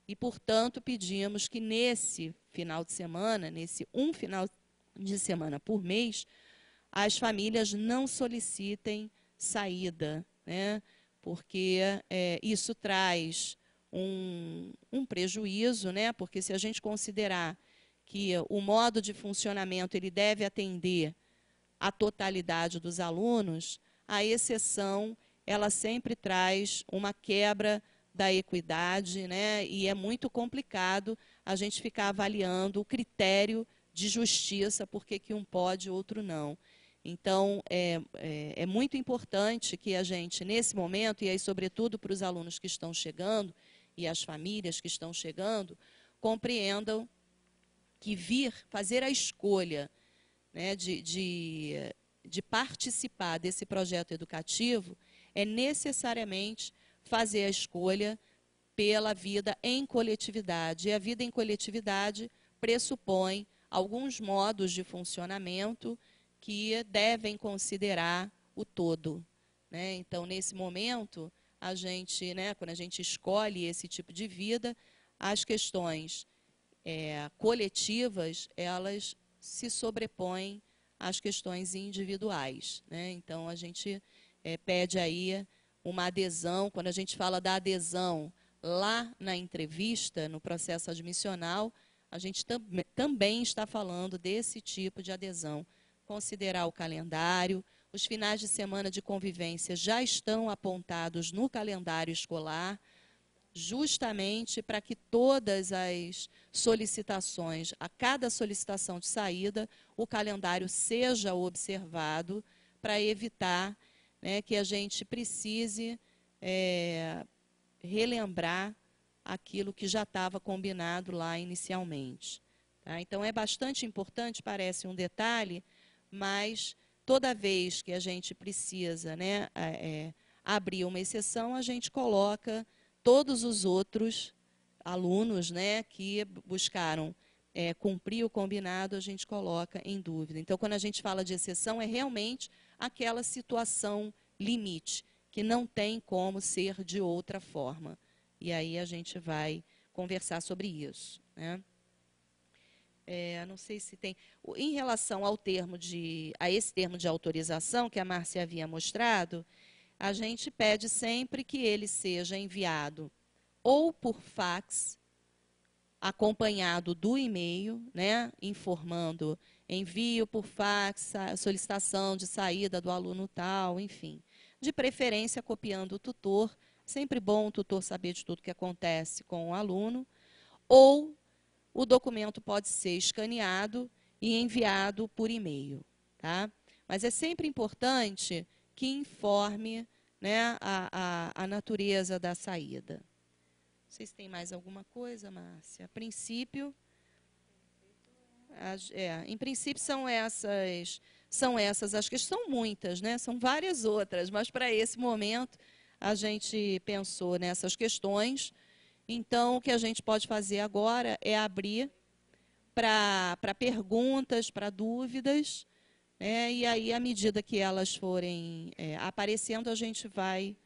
e, portanto, pedimos que nesse final de semana, nesse um final de semana por mês, as famílias não solicitem saída, né, porque isso traz um prejuízo, né, porque se a gente considerar que o modo de funcionamento ele deve atender a totalidade dos alunos, a exceção ela sempre traz uma quebra da equidade, né? E é muito complicado a gente ficar avaliando o critério de justiça, porque que um pode e outro não. Então, é muito importante que a gente, nesse momento, e aí, sobretudo, para os alunos que estão chegando e as famílias que estão chegando, compreendam que fazer a escolha, né, de participar desse projeto educativo é necessariamente fazer a escolha pela vida em coletividade. E a vida em coletividade pressupõe alguns modos de funcionamento que devem considerar o todo, né? Então, nesse momento, a gente, né, quando a gente escolhe esse tipo de vida, as questões coletivas, elas se sobrepõem às questões individuais, né? Então, a gente pede aí uma adesão. Quando a gente fala da adesão lá na entrevista, no processo admissional, a gente também está falando desse tipo de adesão. Considerar o calendário, os finais de semana de convivência já estão apontados no calendário escolar, justamente para que todas as solicitações, a cada solicitação de saída, o calendário seja observado para evitar, né, que a gente precise relembrar aquilo que já estava combinado lá inicialmente. Tá? Então, é bastante importante, parece um detalhe, mas toda vez que a gente precisa, né, abrir uma exceção, a gente coloca todos os outros alunos, né, que buscaram cumprir o combinado, a gente coloca em dúvida. Então, quando a gente fala de exceção, é realmente aquela situação limite, que não tem como ser de outra forma. E aí a gente vai conversar sobre isso, né? Não sei se tem... Em relação ao a esse termo de autorização, que a Márcia havia mostrado, a gente pede sempre que ele seja enviado ou por fax, acompanhado do e-mail, né, informando envio por fax, solicitação de saída do aluno tal, enfim. De preferência, copiando o tutor. Sempre bom o tutor saber de tudo que acontece com o aluno. Ou o documento pode ser escaneado e enviado por e-mail. Tá? Mas é sempre importante que informe, né, a natureza da saída. Vocês têm mais alguma coisa, Márcia? A princípio, em princípio são essas as questões. São muitas, né? São várias outras, mas para esse momento a gente pensou nessas questões. Então, o que a gente pode fazer agora é abrir para perguntas, para dúvidas, né? E aí, à medida que elas forem aparecendo, a gente vai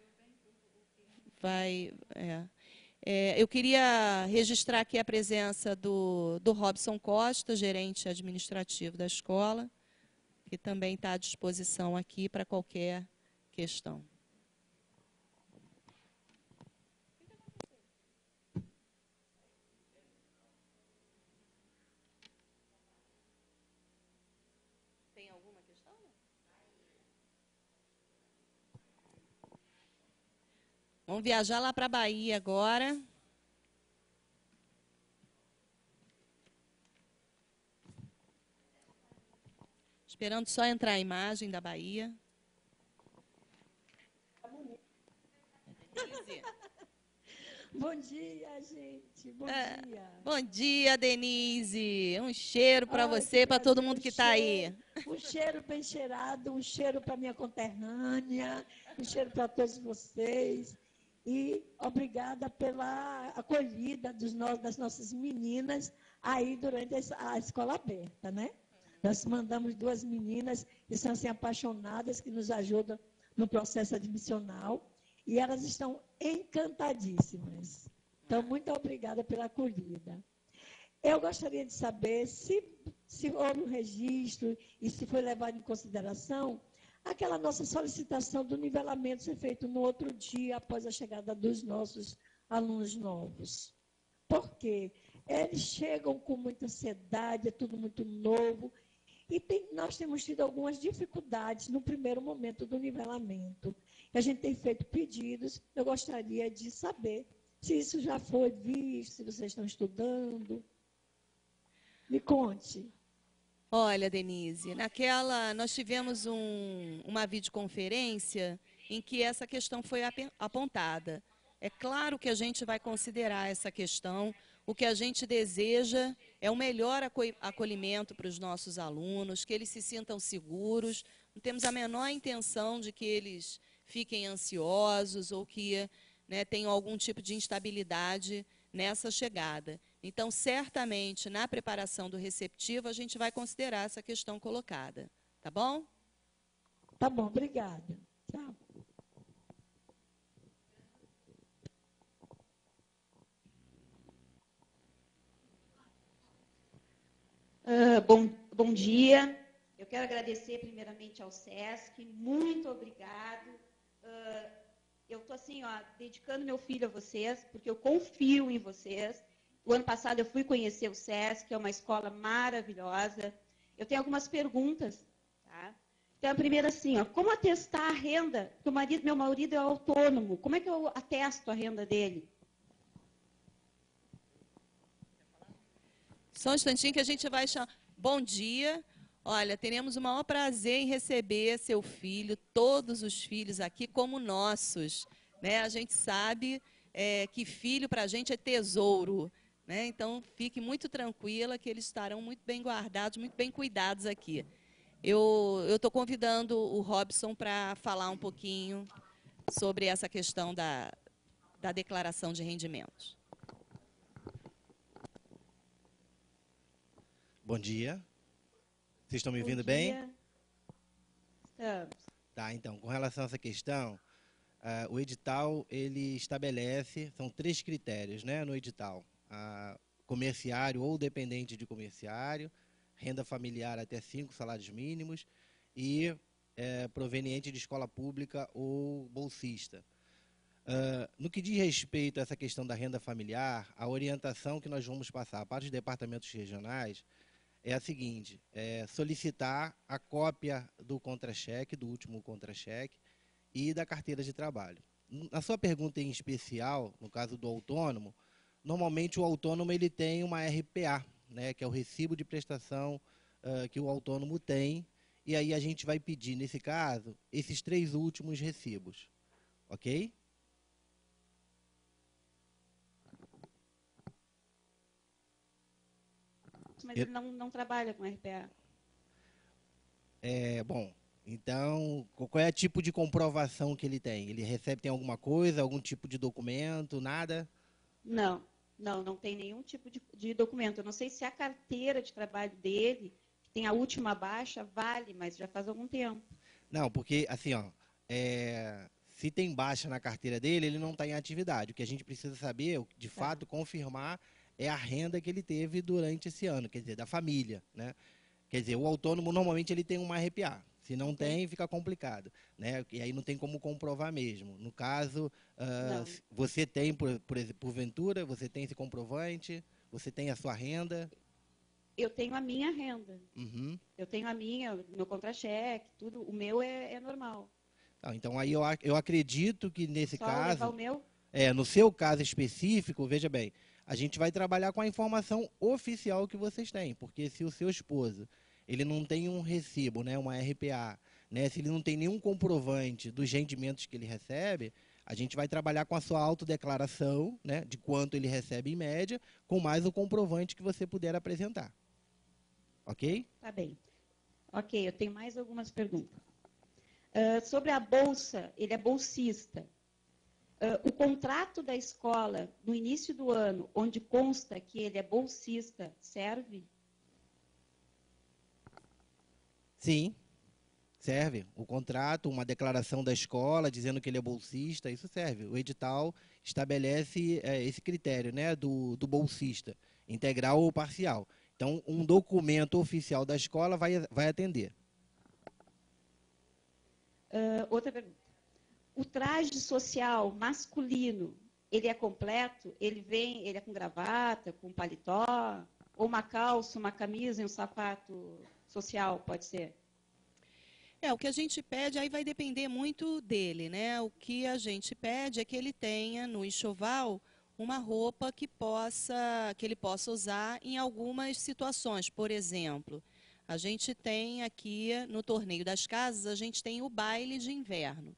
eu queria registrar aqui a presença do Robson Costa, gerente administrativo da escola, que também está à disposição aqui para qualquer questão. Tem alguma questão? Vamos viajar lá para a Bahia agora. Esperando só entrar a imagem da Bahia. Bom dia, gente. Bom dia. Bom dia, Denise. Um cheiro para você e para todo mundo que está aí. Um cheiro bem cheirado, um cheiro para minha conterrânea, um cheiro para todos vocês. E obrigada pela acolhida das nossas meninas aí durante a escola aberta, né? Nós mandamos 2 meninas que são assim, apaixonadas, que nos ajudam no processo admissional, e elas estão encantadíssimas. Então, muito obrigada pela acolhida. Eu gostaria de saber se houve um registro e se foi levado em consideração aquela nossa solicitação do nivelamento ser feito no outro dia, após a chegada dos nossos alunos novos. Por quê? Eles chegam com muita ansiedade, é tudo muito novo, e nós temos tido algumas dificuldades no primeiro momento do nivelamento. que a gente tem feito pedidos. Eu gostaria de saber se isso já foi visto, se vocês estão estudando. Me conte. Olha, Denise, nós tivemos uma videoconferência em que essa questão foi apontada. É claro que a gente vai considerar essa questão. O que a gente deseja é o melhor acolhimento para os nossos alunos, que eles se sintam seguros. Não temos a menor intenção de que eles fiquem ansiosos ou que, né, tenham algum tipo de instabilidade nessa chegada. Então, certamente, na preparação do receptivo, a gente vai considerar essa questão colocada. Tá bom? Tá bom, obrigada. Tchau. Bom dia. Eu quero agradecer primeiramente ao SESC. Muito obrigado. Eu estou assim, dedicando meu filho a vocês, porque eu confio em vocês. O ano passado eu fui conhecer o SESC, que é uma escola maravilhosa. Eu tenho algumas perguntas. Tá? Então, a primeira assim, como atestar a renda? Porque meu marido é autônomo. Como é que eu atesto a renda dele? Só um instantinho que a gente vai chamar. Bom dia. Olha, teremos o maior prazer em receber seu filho, todos os filhos aqui como nossos. Né? A gente sabe que filho para a gente é tesouro. Né? Então, fique muito tranquila que eles estarão muito bem guardados, muito bem cuidados aqui. Eu estou convidando o Robson para falar um pouquinho sobre essa questão da declaração de rendimentos. Bom dia. Vocês estão me ouvindo Bom bem? dia. Estamos. Tá, então, com relação a essa questão, o edital, ele estabelece, são 3 critérios, né, no edital. Comerciário ou dependente de comerciário, renda familiar até 5 salários mínimos e proveniente de escola pública ou bolsista. No que diz respeito a essa questão da renda familiar, a orientação que nós vamos passar para os departamentos regionais é a seguinte: solicitar a cópia do contra-cheque, do último contra-cheque, e da carteira de trabalho. Na sua pergunta em especial, no caso do autônomo, normalmente o autônomo ele tem uma RPA, né, que é o recibo de prestação que o autônomo tem, e aí a gente vai pedir, nesse caso, esses 3 últimos recibos. Ok? Mas ele não trabalha com RPA. Bom, então, qual é o tipo de comprovação que ele tem? Ele tem alguma coisa, algum tipo de documento, nada? Não tem nenhum tipo de documento. Eu não sei se a carteira de trabalho dele, que tem a última baixa, vale, mas já faz algum tempo. Não, porque, assim, se tem baixa na carteira dele, ele não está em atividade. O que a gente precisa saber, de fato, confirmar, é a renda que ele teve durante esse ano, quer dizer, da família, né? Quer dizer, o autônomo, normalmente, ele tem uma RPA. Se não tem, fica complicado, né? E aí não tem como comprovar mesmo. No caso, você tem, porventura, você tem esse comprovante, você tem a sua renda? Eu tenho a minha renda. Uhum. Eu tenho a minha, meu contra-cheque, tudo. O meu é normal. Então, aí eu acredito que nesse Só caso... levar o meu? No seu caso específico, veja bem, a gente vai trabalhar com a informação oficial que vocês têm, porque se o seu esposo ele não tem um recibo, né, uma RPA, né, se ele não tem nenhum comprovante dos rendimentos que ele recebe, a gente vai trabalhar com a sua autodeclaração, né, de quanto ele recebe em média, com mais o comprovante que você puder apresentar. Ok? Tá bem. Ok, eu tenho mais algumas perguntas. Sobre a bolsa, ele é bolsista. O contrato da escola, no início do ano, onde consta que ele é bolsista, serve? Sim, serve. O contrato, uma declaração da escola dizendo que ele é bolsista, isso serve. O edital estabelece esse critério, né, do bolsista, integral ou parcial. Então, um documento oficial da escola vai atender. Outra pergunta. O traje social masculino, ele é completo? Ele é com gravata, com paletó? Ou uma calça, uma camisa e um sapato social, pode ser? O que a gente pede aí vai depender muito dele, né? O que a gente pede é que ele tenha no enxoval uma roupa que ele possa usar em algumas situações. Por exemplo, a gente tem aqui no Torneio das Casas, a gente tem o baile de inverno.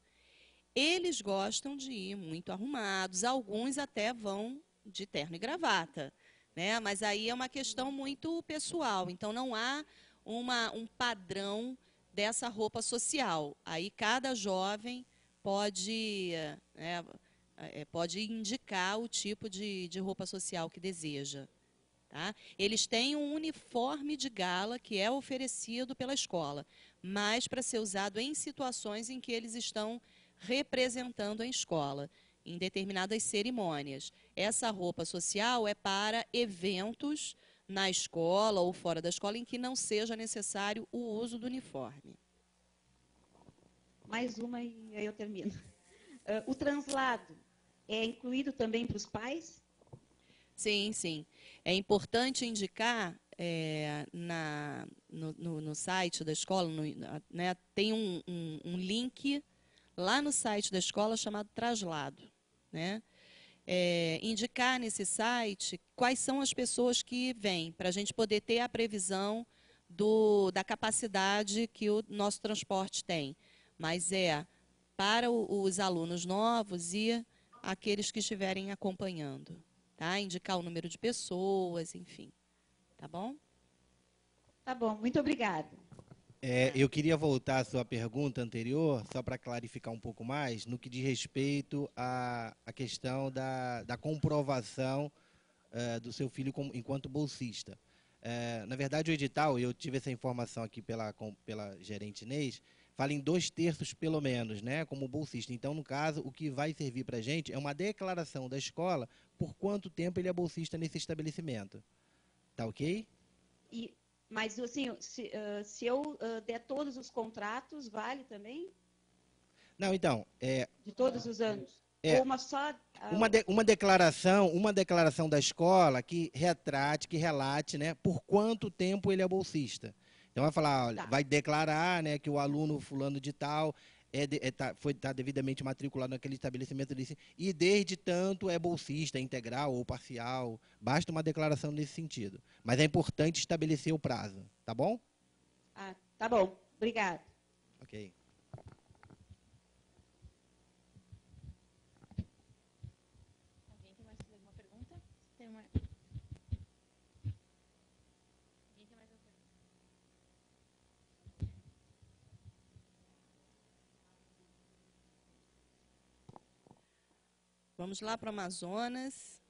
Eles gostam de ir muito arrumados, alguns até vão de terno e gravata, né? Mas aí é uma questão muito pessoal, então não há um padrão dessa roupa social. Aí cada jovem pode, pode indicar o tipo de roupa social que deseja. Tá? Eles têm um uniforme de gala que é oferecido pela escola, mas para ser usado em situações em que eles estão representando a escola, em determinadas cerimônias. Essa roupa social é para eventos na escola ou fora da escola em que não seja necessário o uso do uniforme. Mais uma e aí eu termino. O translado é incluído também para os pais? Sim, sim. É importante indicar no site da escola, né, tem um link lá no site da escola chamado Traslado, né? Indicar nesse site quais são as pessoas que vêm, para a gente poder ter a previsão da capacidade que o nosso transporte tem. Mas para os alunos novos e aqueles que estiverem acompanhando. Tá? Indicar o número de pessoas, enfim. Tá bom? Tá bom, muito obrigada. Eu queria voltar à sua pergunta anterior, só para clarificar um pouco mais, no que diz respeito à questão da comprovação do seu filho enquanto bolsista. Na verdade, o edital, eu tive essa informação aqui pela gerente Inês, fala em 2/3 pelo menos, né, como bolsista. Então, no caso, o que vai servir para a gente é uma declaração da escola por quanto tempo ele é bolsista nesse estabelecimento. Tá ok? Mas, assim, se eu der todos os contratos, vale também? Não, então... De todos os anos? Ou uma só... Uma declaração da escola que relate, né, por quanto tempo ele é bolsista. Então vai falar, olha, vai declarar, né, que o aluno fulano de tal está devidamente matriculado naquele estabelecimento e desde tanto é bolsista, integral ou parcial. Basta uma declaração nesse sentido. Mas é importante estabelecer o prazo, tá bom? Tá bom. Obrigada. Ok. Alguém tem mais alguma pergunta? Tem uma... Alguém tem mais alguma pergunta? Vamos lá para o Amazonas.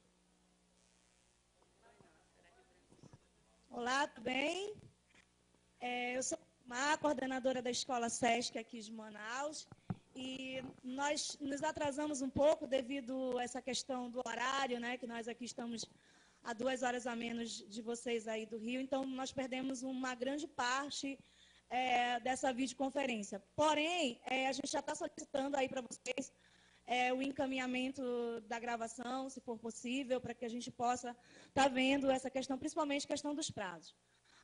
Olá, tudo bem? Eu sou a coordenadora da Escola SESC aqui de Manaus e nós nos atrasamos um pouco devido a essa questão do horário, né, que nós aqui estamos a 2 horas a menos de vocês aí do Rio, então nós perdemos uma grande parte dessa videoconferência. Porém, a gente já está solicitando aí para vocês o encaminhamento da gravação, se for possível, para que a gente possa estar vendo essa questão, principalmente a questão dos prazos.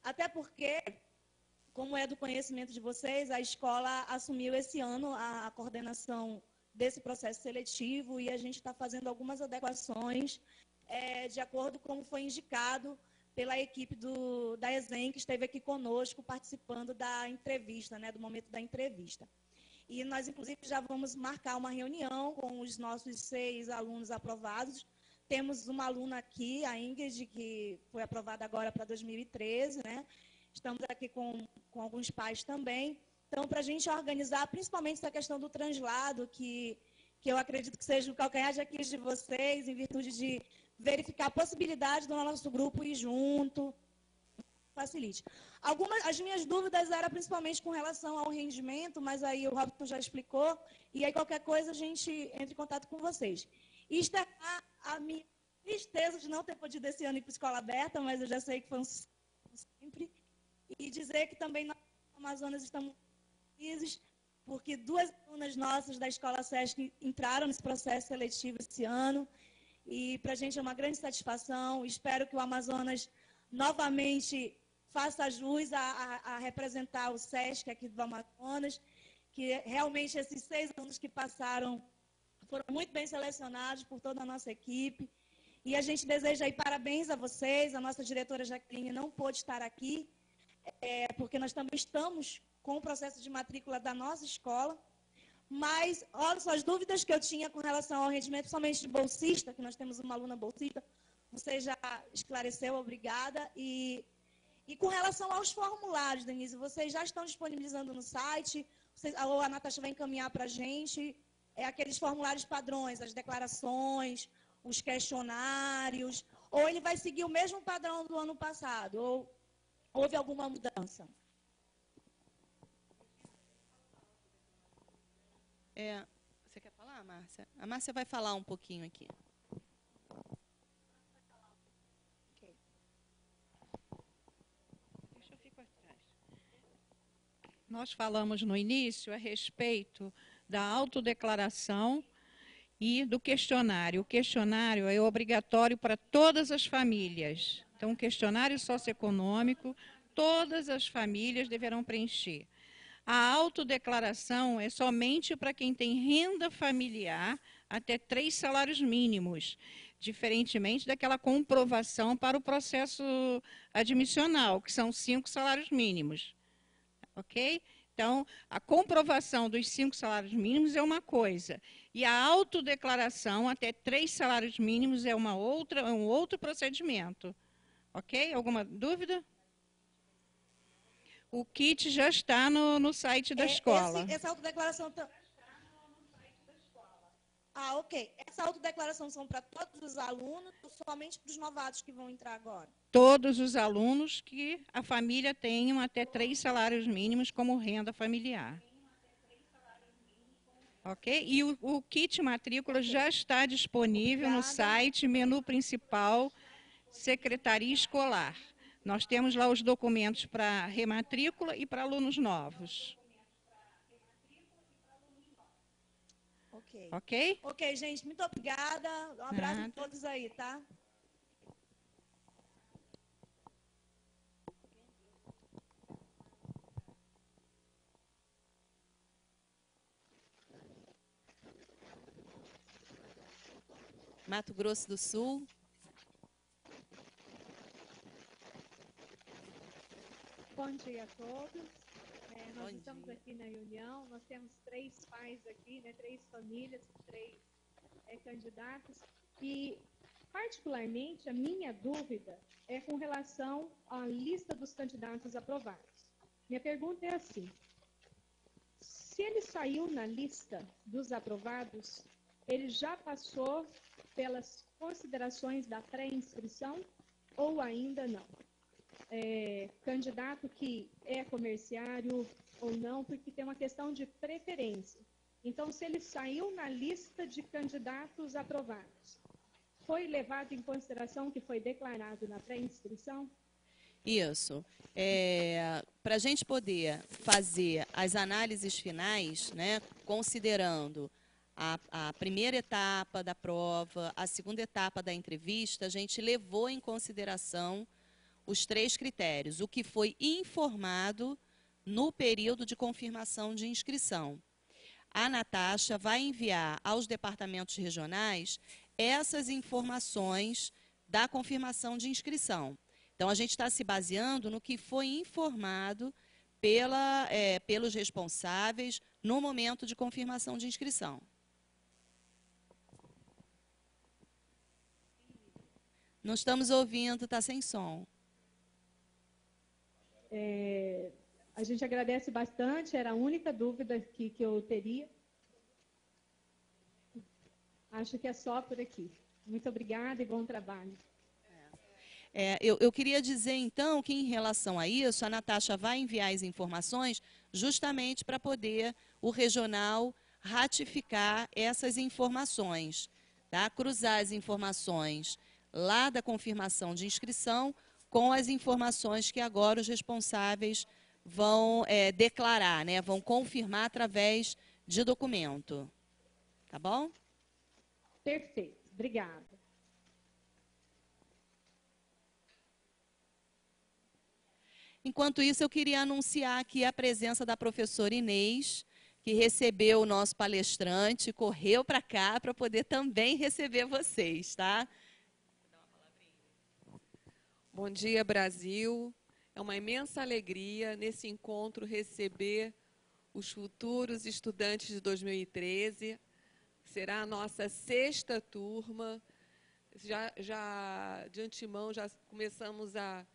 Até porque, como é do conhecimento de vocês, a escola assumiu esse ano a coordenação desse processo seletivo e a gente está fazendo algumas adequações de acordo com como foi indicado pela equipe da ESEM, que esteve aqui conosco participando da entrevista, né, do momento da entrevista. E nós, inclusive, já vamos marcar uma reunião com os nossos 6 alunos aprovados. Temos uma aluna aqui, a Ingrid, que foi aprovada agora para 2013, né? Estamos aqui com alguns pais também. Então, para a gente organizar, principalmente essa questão do translado, que eu acredito que seja o calcanhar de Aquiles de vocês, em virtude de verificar a possibilidade do nosso grupo ir junto, facilite. As minhas dúvidas eram principalmente com relação ao rendimento, mas aí o Robson já explicou, e aí qualquer coisa a gente entra em contato com vocês. E externar a minha tristeza de não ter podido esse ano ir para a escola aberta, mas eu já sei que foi um sucesso sempre, e dizer que também nós, no Amazonas, estamos felizes, porque 2 alunas nossas da Escola SESC entraram nesse processo seletivo esse ano, e para a gente é uma grande satisfação. Espero que o Amazonas novamente faça jus a representar o SESC aqui do Amazonas, que realmente esses 6 alunos que passaram foram muito bem selecionados por toda a nossa equipe. E a gente deseja aí parabéns a vocês. A nossa diretora Jaqueline não pôde estar aqui, porque nós também estamos com o processo de matrícula da nossa escola. Mas, olha só, as dúvidas que eu tinha com relação ao rendimento, somente de bolsista, que nós temos uma aluna bolsista, você já esclareceu, obrigada. E com relação aos formulários, Denise, vocês já estão disponibilizando no site, ou a Natasha vai encaminhar para a gente, aqueles formulários padrões, as declarações, os questionários, ou ele vai seguir o mesmo padrão do ano passado, ou houve alguma mudança? Você quer falar, Márcia? A Márcia vai falar um pouquinho aqui. Deixa eu ficar atrás. Nós falamos no início a respeito da autodeclaração e do questionário. O questionário é obrigatório para todas as famílias. Então, o questionário socioeconômico, todas as famílias deverão preencher. A autodeclaração é somente para quem tem renda familiar até 3 salários mínimos, diferentemente daquela comprovação para o processo admissional, que são 5 salários mínimos. Ok? Então, a comprovação dos 5 salários mínimos é uma coisa, e a autodeclaração até 3 salários mínimos é um outro procedimento. Ok? Alguma dúvida? O kit já está no site da escola. Essa autodeclaração... ok. Essa autodeclaração são para todos os alunos ou somente para os novatos que vão entrar agora? Todos os alunos que a família tenham até 3 salários mínimos como renda familiar. Ok? E o kit matrícula já está disponível no site, menu principal, Secretaria Escolar. Nós temos lá os documentos para rematrícula e para alunos novos. Ok. Ok? Ok, gente, muito obrigada. Um abraço a todos aí, tá? Mato Grosso do Sul. Bom dia a todos. Nós estamos aqui na reunião, nós temos 3 pais aqui, 3 famílias, 3 candidatos, e particularmente a minha dúvida é com relação à lista dos candidatos aprovados. Minha pergunta é assim: se ele saiu na lista dos aprovados, ele já passou pelas considerações da pré-inscrição ou ainda não? Candidato que é comerciário ou não, porque tem uma questão de preferência. Então, se ele saiu na lista de candidatos aprovados, foi levado em consideração que foi declarado na pré-inscrição? Isso. Para a gente poder fazer as análises finais, considerando a primeira etapa da prova, a segunda etapa da entrevista, a gente levou em consideração os 3 critérios, o que foi informado no período de confirmação de inscrição. A Natasha vai enviar aos departamentos regionais essas informações da confirmação de inscrição. Então, a gente está se baseando no que foi informado pelos responsáveis no momento de confirmação de inscrição. Não estamos ouvindo, está sem som. A gente agradece bastante, era a única dúvida que eu teria. Acho que é só por aqui. Muito obrigada e bom trabalho. Eu queria dizer, então, que em relação a isso, a Natasha vai enviar as informações justamente para poder o regional ratificar essas informações, tá? Cruzar as informações lá da confirmação de inscrição com as informações que agora os responsáveis vão declarar, vão confirmar através de documento. Tá bom? Perfeito. Obrigada. Enquanto isso, eu queria anunciar aqui a presença da professora Inês, que recebeu o nosso palestrante, correu para cá para poder também receber vocês, tá? Bom dia, Brasil. É uma imensa alegria, nesse encontro, receber os futuros estudantes de 2013. Será a nossa 6ª turma. De antemão, já começamos a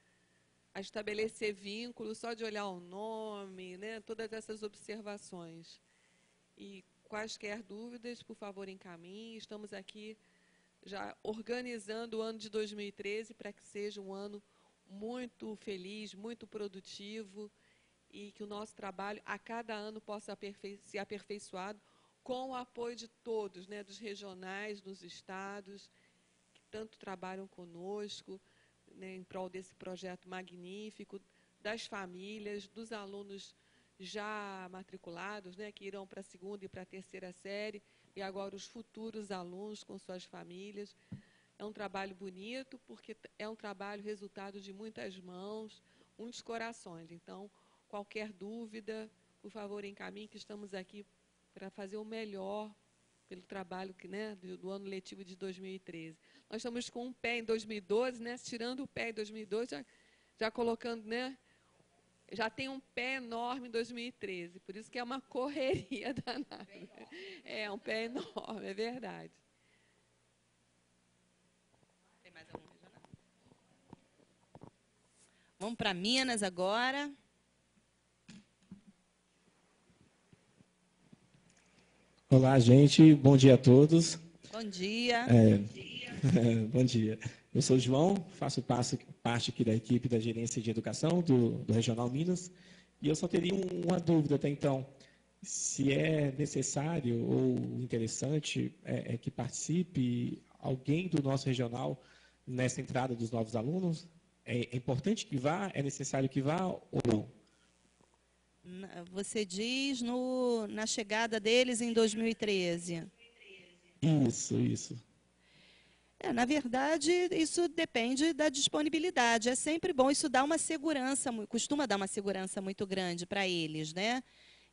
estabelecer vínculos, só de olhar o nome, né, todas essas observações. E quaisquer dúvidas, por favor, encaminhe. Estamos aqui já organizando o ano de 2013 para que seja um ano muito feliz, muito produtivo e que o nosso trabalho a cada ano possa ser aperfeiçoado com o apoio de todos, né, dos regionais, dos estados, que tanto trabalham conosco, né, em prol desse projeto magnífico, das famílias, dos alunos já matriculados, né, que irão para a 2ª e para a 3ª série, e agora os futuros alunos com suas famílias. É um trabalho bonito, porque é um trabalho resultado de muitas mãos, muitos corações. Então, qualquer dúvida, por favor, encaminhe, que estamos aqui para fazer o melhor pelo trabalho né, do ano letivo de 2013. Nós estamos com um pé em 2012, né, tirando o pé em 2012, já colocando, né, já tem um pé enorme em 2013, por isso que é uma correria danada. É um pé enorme, é verdade. Tem mais algum regional? Vamos para Minas agora. Olá, gente. Bom dia a todos. Bom dia. Bom dia. Eu sou o João, faço parte aqui da equipe da Gerência de Educação do Regional Minas. E eu só teria uma dúvida até então. Se é necessário ou interessante que participe alguém do nosso regional nessa entrada dos novos alunos? É importante que vá? É necessário que vá ou não? Você diz na chegada deles em 2013. Isso. Na verdade, isso depende da disponibilidade. É sempre bom, isso dá uma segurança, costuma dar uma segurança muito grande para eles, né?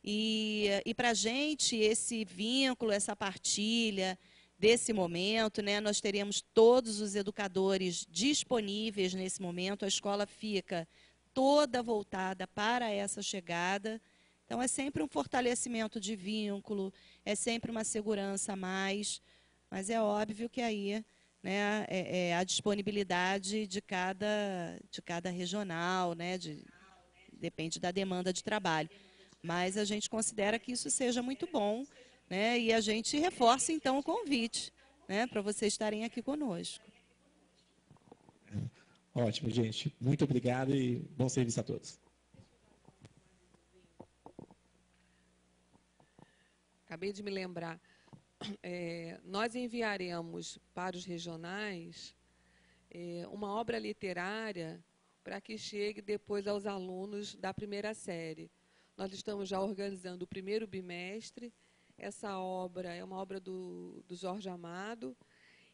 E para a gente, esse vínculo, essa partilha desse momento, né? Nós teremos todos os educadores disponíveis nesse momento, a escola fica toda voltada para essa chegada. Então, é sempre um fortalecimento de vínculo, é sempre uma segurança a mais, mas é óbvio que aí, né, a disponibilidade de cada regional, né, depende da demanda de trabalho. Mas a gente considera que isso seja muito bom, né, e a gente reforça, então, o convite, né, para vocês estarem aqui conosco. Ótimo, gente. Muito obrigado e bom serviço a todos. Acabei de me lembrar. Nós enviaremos para os regionais uma obra literária para que chegue depois aos alunos da 1ª série. Nós estamos já organizando o 1º bimestre. Essa obra é uma obra do Jorge Amado,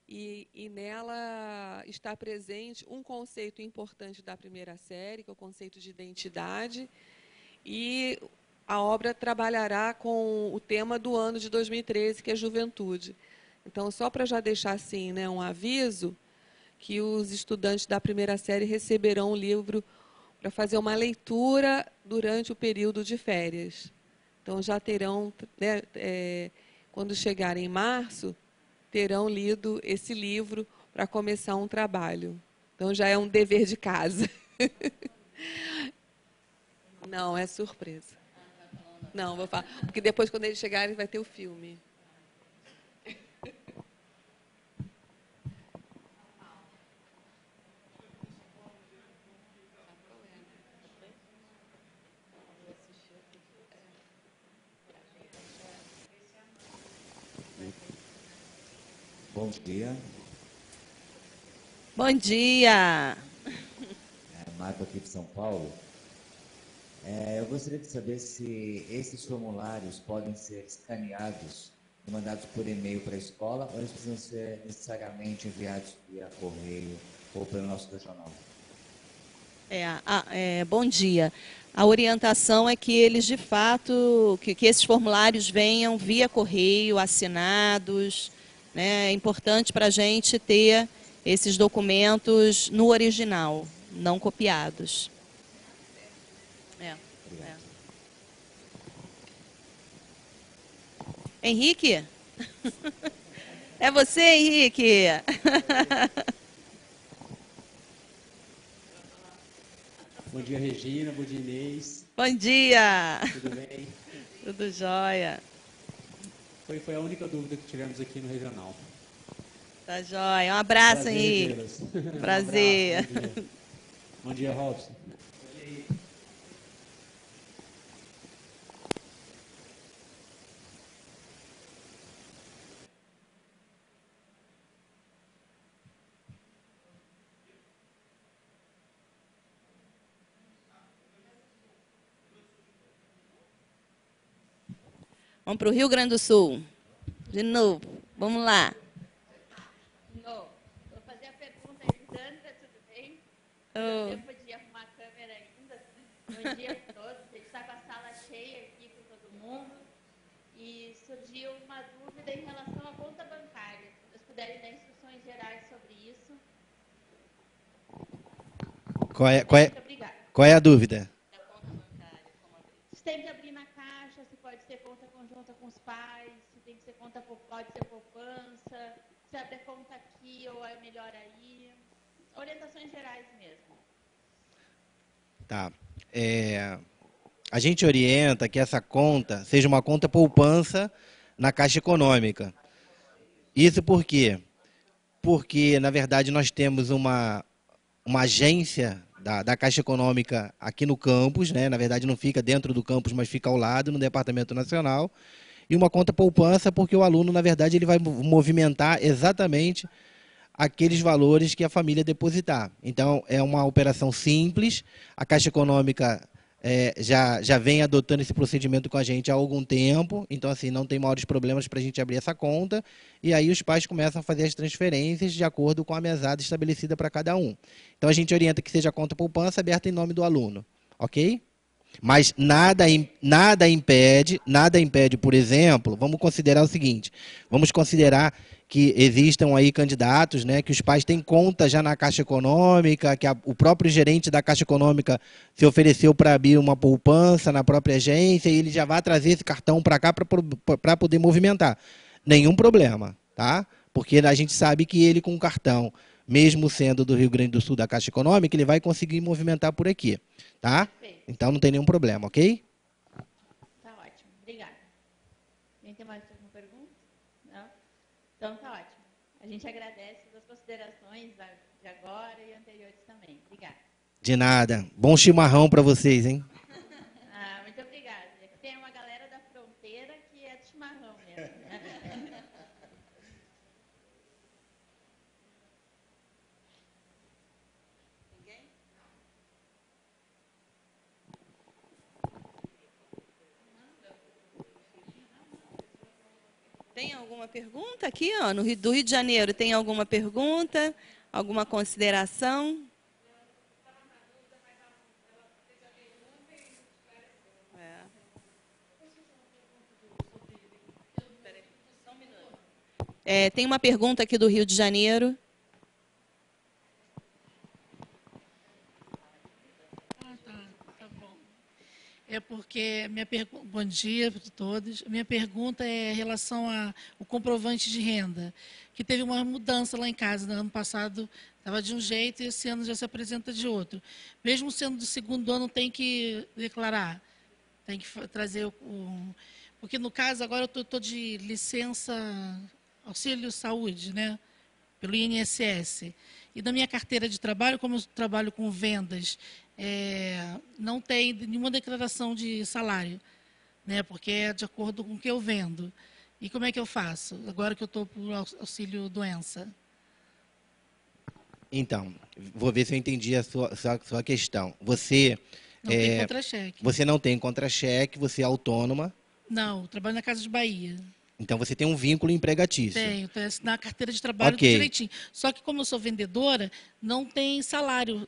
e nela está presente um conceito importante da 1ª série, que é o conceito de identidade, e a obra trabalhará com o tema do ano de 2013, que é juventude. Então, só para já deixar assim, né, um aviso, que os estudantes da 1ª série receberão o livro para fazer uma leitura durante o período de férias. Então, já terão, né, quando chegarem em março, terão lido esse livro para começar um trabalho. Então, já é um dever de casa. Não, é surpresa. Não, vou falar. Porque depois, quando eles chegarem, vai ter o filme. Bom dia. Bom dia. Marco aqui de São Paulo. Eu gostaria de saber se esses formulários podem ser escaneados e mandados por e-mail para a escola ou eles precisam ser necessariamente enviados via correio ou pelo nosso regional. Bom dia. A orientação é que eles, de fato, que esses formulários venham via correio, assinados, né? É importante para a gente ter esses documentos no original, não copiados. Henrique? É você, Henrique? Bom dia, Regina. Bom dia, Inês. Bom dia. Tudo bem? Tudo jóia. Foi a única dúvida que tivemos aqui no Regional. Tá jóia. Um abraço, Henrique. Prazer. Um abraço, bom dia, Robson. Vamos para o Rio Grande do Sul. De novo. Vamos lá. Vou fazer a pergunta, Elisandra, tudo bem? Não deu tempo de arrumar a câmera ainda. Bom dia a todos. A gente está com a sala cheia aqui com todo mundo. E surgiu uma dúvida em relação à conta bancária. Se vocês puderem dar instruções gerais sobre isso. Qual é a dúvida? Se tem que abrir na caixa, se pode ser conta conjunta com os pais, se tem que ser conta, pode ser poupança, se abre conta aqui ou é melhor aí. Orientações gerais mesmo. Tá. A gente orienta que essa conta seja uma conta poupança na Caixa Econômica. Isso por quê? Porque, na verdade, nós temos uma agência da Caixa Econômica aqui no campus, né? Na verdade não fica dentro do campus, mas fica ao lado, no Departamento Nacional, e uma conta poupança porque o aluno, na verdade, ele vai movimentar exatamente aqueles valores que a família depositar. Então, é uma operação simples, a Caixa Econômica já vem adotando esse procedimento com a gente há algum tempo, então assim, não tem maiores problemas para a gente abrir essa conta, e aí os pais começam a fazer as transferências de acordo com a mesada estabelecida para cada um. Então a gente orienta que seja a conta poupança aberta em nome do aluno, ok? Mas nada impede, por exemplo, vamos considerar o seguinte, vamos considerar que existam aí candidatos, né, que os pais têm conta já na Caixa Econômica, que o próprio gerente da Caixa Econômica se ofereceu para abrir uma poupança na própria agência e ele já vai trazer esse cartão para cá para poder movimentar. Nenhum problema, tá? Porque a gente sabe que ele com o cartão, mesmo sendo do Rio Grande do Sul da Caixa Econômica, ele vai conseguir movimentar por aqui, tá? Então não tem nenhum problema, ok? Tá ótimo, obrigada. Alguém tem mais alguma pergunta? Não? Então tá ótimo. A gente agradece as considerações de agora e anteriores também. Obrigada. De nada. Bom chimarrão para vocês, hein? Muito obrigada. Aqui tem uma galera da fronteira que é de chimarrão mesmo. Tem alguma pergunta aqui, ó, do Rio de Janeiro? Tem alguma pergunta? Alguma consideração? Tem uma pergunta aqui do Rio de Janeiro. Tá bom. É porque bom dia a todos. Minha pergunta é em relação ao comprovante de renda, que teve uma mudança lá em casa. No ano passado estava de um jeito e esse ano já se apresenta de outro. Mesmo sendo do segundo ano, tem que declarar, tem que trazer porque no caso agora eu estou de licença auxílio saúde, né, pelo INSS. E na minha carteira de trabalho, como eu trabalho com vendas, não tem nenhuma declaração de salário, né, porque é de acordo com o que eu vendo. E como é que eu faço, agora que eu estou por auxílio doença? Então, vou ver se eu entendi a sua questão. Você não tem contra-cheque. Você não tem contra-cheque, você é autônoma. Não, trabalho na Casa de Bahia. Então, você tem um vínculo empregatício. Tenho na carteira de trabalho Ok. direitinho. Só que, como eu sou vendedora, não tem salário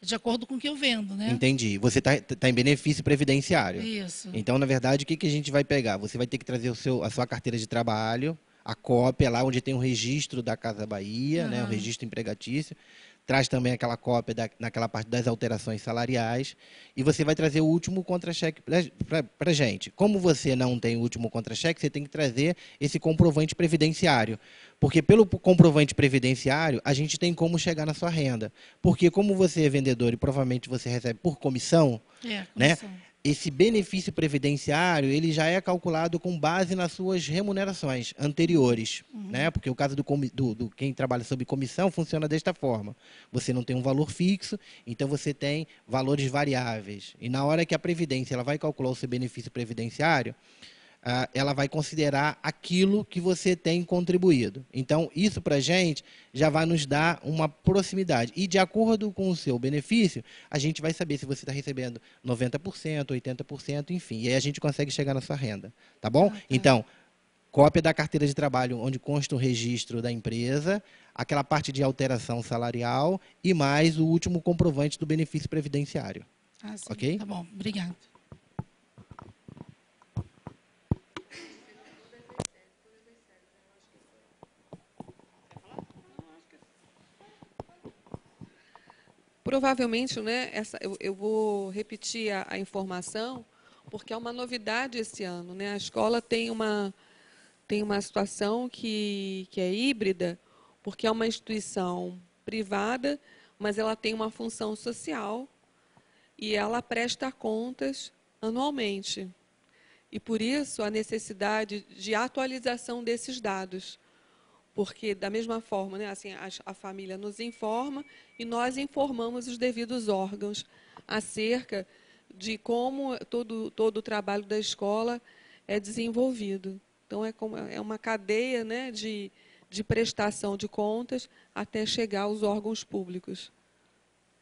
de acordo com o que eu vendo, né? Entendi. Você tá em benefício previdenciário. Isso. Então, na verdade, o que a gente vai pegar? Você vai ter que trazer a sua carteira de trabalho, a cópia lá onde tem o registro da Casa Bahia, né, o registro empregatício. Traz também aquela cópia naquela parte das alterações salariais. E você vai trazer o último contra-cheque para a gente. Como você não tem o último contra-cheque, você tem que trazer esse comprovante previdenciário. Porque pelo comprovante previdenciário, a gente tem como chegar na sua renda. Porque como você é vendedor e provavelmente você recebe por comissão, né? Esse benefício previdenciário ele já é calculado com base nas suas remunerações anteriores, né? Porque o caso do quem trabalha sob comissão funciona desta forma. Você não tem um valor fixo, então você tem valores variáveis. E na hora que a Previdência ela vai calcular o seu benefício previdenciário, ela vai considerar aquilo que você tem contribuído. Então, isso para a gente já vai nos dar uma proximidade. E, de acordo com o seu benefício, a gente vai saber se você está recebendo 90%, 80%, enfim. E aí a gente consegue chegar na sua renda. Tá bom? Então, cópia da carteira de trabalho, onde consta o registro da empresa, aquela parte de alteração salarial e mais o último comprovante do benefício previdenciário. Ah, sim. Ok? Tá bom, obrigada. Provavelmente, né, eu vou repetir a informação, porque é uma novidade esse ano, né? A escola tem uma situação que é híbrida, porque é uma instituição privada, mas ela tem uma função social e ela presta contas anualmente. E, por isso, a necessidade de atualização desses dados. Porque, da mesma forma, né, assim, a família nos informa e nós informamos os devidos órgãos acerca de como todo o trabalho da escola é desenvolvido. Então, é uma cadeia, né, de prestação de contas até chegar aos órgãos públicos.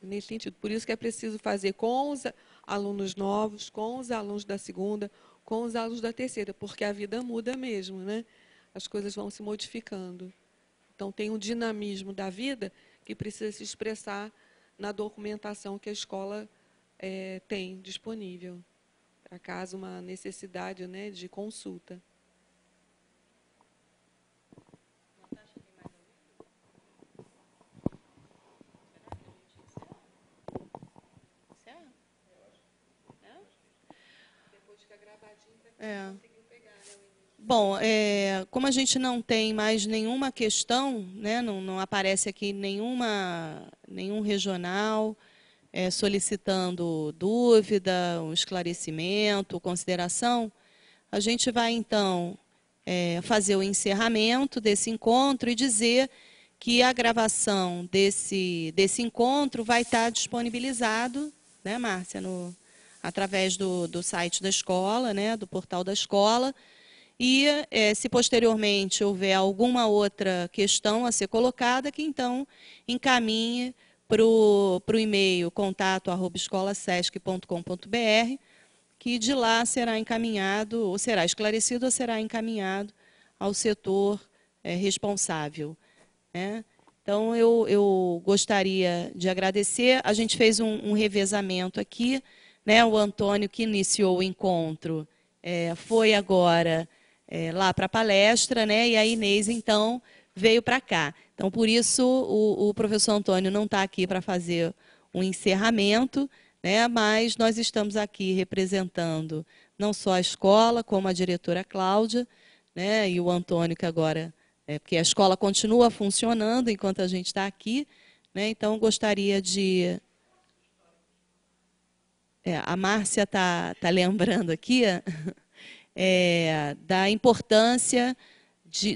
Nesse sentido. Por isso que é preciso fazer com os alunos novos, com os alunos da segunda, com os alunos da terceira, porque a vida muda mesmo, né? As coisas vão se modificando. Então, tem um dinamismo da vida que precisa se expressar na documentação que a escola tem disponível, para caso uma necessidade, né, de consulta. Bom, como a gente não tem mais nenhuma questão, né, não aparece aqui nenhum regional solicitando dúvida, um esclarecimento, consideração, a gente vai, então, fazer o encerramento desse encontro e dizer que a gravação desse encontro vai estar disponibilizado, né, Márcia, através do site da escola, né, do portal da escola. E, se posteriormente houver alguma outra questão a ser colocada, que então encaminhe para o e-mail contato@escolasesc.com.br, que de lá será encaminhado, ou será esclarecido, ou será encaminhado ao setor responsável, né? Então, eu gostaria de agradecer. A gente fez um revezamento aqui, né? O Antônio, que iniciou o encontro, foi agora lá para a palestra, né? E a Inês, então, veio para cá. Então, por isso, o professor Antônio não está aqui para fazer um encerramento, né? Mas nós estamos aqui representando não só a escola, como a diretora Cláudia, né? E o Antônio, que agora... porque a escola continua funcionando enquanto a gente está aqui, né? Então, gostaria de... a Márcia está lembrando aqui... da importância